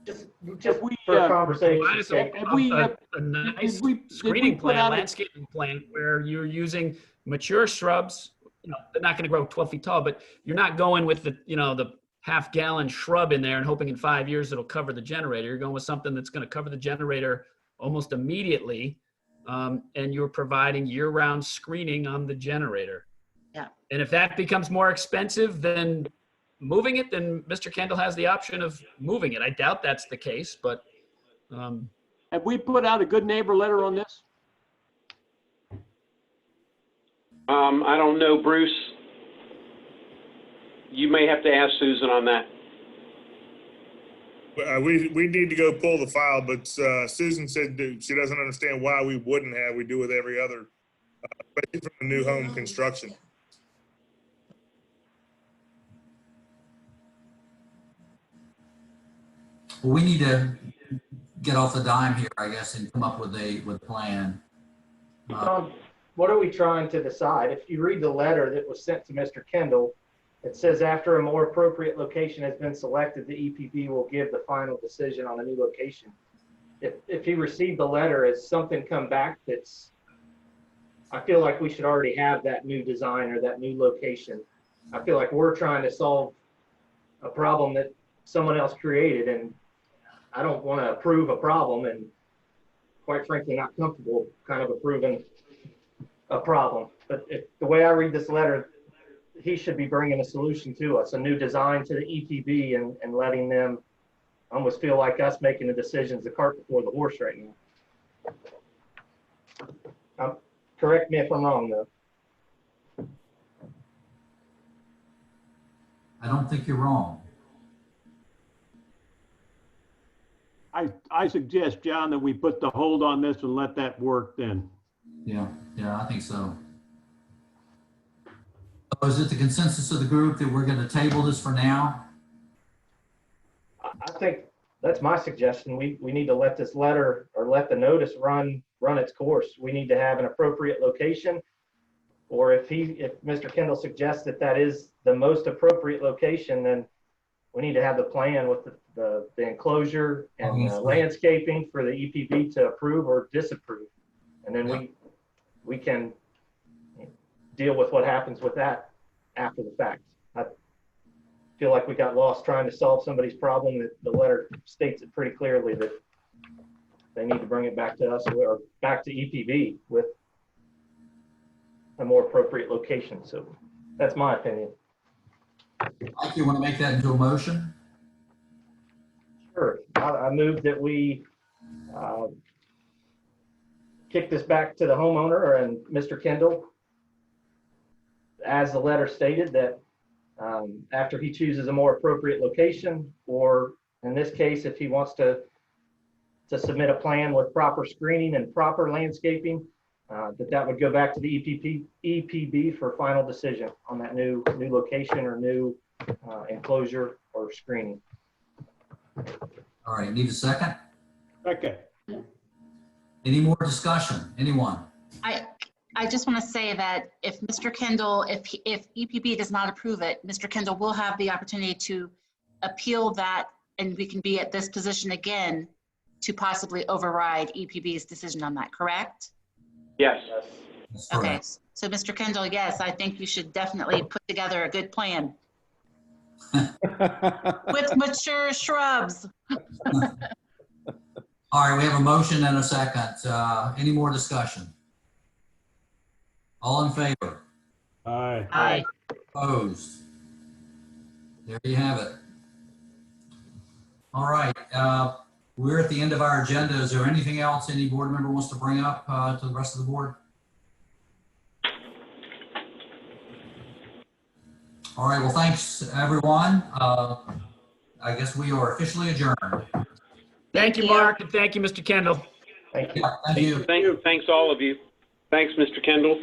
Speaker 12: Just for conversation's sake.
Speaker 8: A nice screening plan, landscaping plan, where you're using mature shrubs. You know, they're not going to grow 12 feet tall, but you're not going with the half-gallon shrub in there and hoping in 5 years it'll cover the generator. You're going with something that's going to cover the generator almost immediately, and you're providing year-round screening on the generator.
Speaker 7: Yeah.
Speaker 8: And if that becomes more expensive than moving it, then Mr. Kendall has the option of moving it. I doubt that's the case, but.
Speaker 2: Have we put out a good neighbor letter on this?
Speaker 13: I don't know, Bruce. You may have to ask Susan on that.
Speaker 4: We need to go pull the file, but Susan said that she doesn't understand why we wouldn't have. We do with every other, especially from the new home construction.
Speaker 1: Well, we need to get off the dime here, I guess, and come up with a plan.
Speaker 12: What are we trying to decide? If you read the letter that was sent to Mr. Kendall, it says after a more appropriate location has been selected, the EPB will give the final decision on a new location. If he received the letter, has something come back that's, I feel like we should already have that new design or that new location. I feel like we're trying to solve a problem that someone else created, and I don't want to approve a problem and quite frankly not comfortable kind of approving a problem. But the way I read this letter, he should be bringing a solution to us, a new design to the EPB, and letting them almost feel like us making the decisions, the cart before the horse right now. Correct me if I'm wrong, though.
Speaker 1: I don't think you're wrong.
Speaker 2: I suggest, John, that we put the hold on this and let that work then.
Speaker 1: Yeah, I think so. So is it the consensus of the group that we're going to table this for now?
Speaker 12: I think that's my suggestion. We need to let this letter or let the notice run its course. We need to have an appropriate location, or if Mr. Kendall suggests that is the most appropriate location, then we need to have the plan with the enclosure and landscaping for the EPB to approve or disapprove. And then we can deal with what happens with that after the fact. feel like we got lost trying to solve somebody's problem. The letter states it pretty clearly that they need to bring it back to us or back to EPB with a more appropriate location. So that's my opinion.
Speaker 1: Mike, you want to make that into a motion?
Speaker 12: Sure. I move that we kick this back to the homeowner and Mr. Kendall, as the letter stated, that after he chooses a more appropriate location, or in this case, if he wants to submit a plan with proper screening and proper landscaping, that would go back to the EPB for final decision on that new location or new enclosure or screening.
Speaker 1: All right, need a second?
Speaker 2: Second.
Speaker 1: Any more discussion? Anyone?
Speaker 7: I just want to say that if Mr. Kendall, if EPB does not approve it, Mr. Kendall will have the opportunity to appeal that, and we can be at this position again to possibly override EPB's decision on that, correct?
Speaker 13: Yes.
Speaker 1: That's
Speaker 7: Okay,
Speaker 1: correct.
Speaker 7: so Mr. Kendall, yes, I think you should definitely put together a good plan with mature shrubs.
Speaker 1: All right, we have a motion and a second. Any more discussion? All in favor?
Speaker 2: Aye.
Speaker 7: Aye.
Speaker 1: Opposed? There you have it. All right, we're at the end of our agenda. Is there anything else any board member wants to bring up to the rest of the board? All right, well, thanks, everyone. I guess we are officially adjourned.
Speaker 8: Thank you, Mark, and thank you, Mr. Kendall.
Speaker 12: Thank you.
Speaker 1: Yeah, thank you.
Speaker 13: Thanks all of you. Thanks, Mr. Kendall.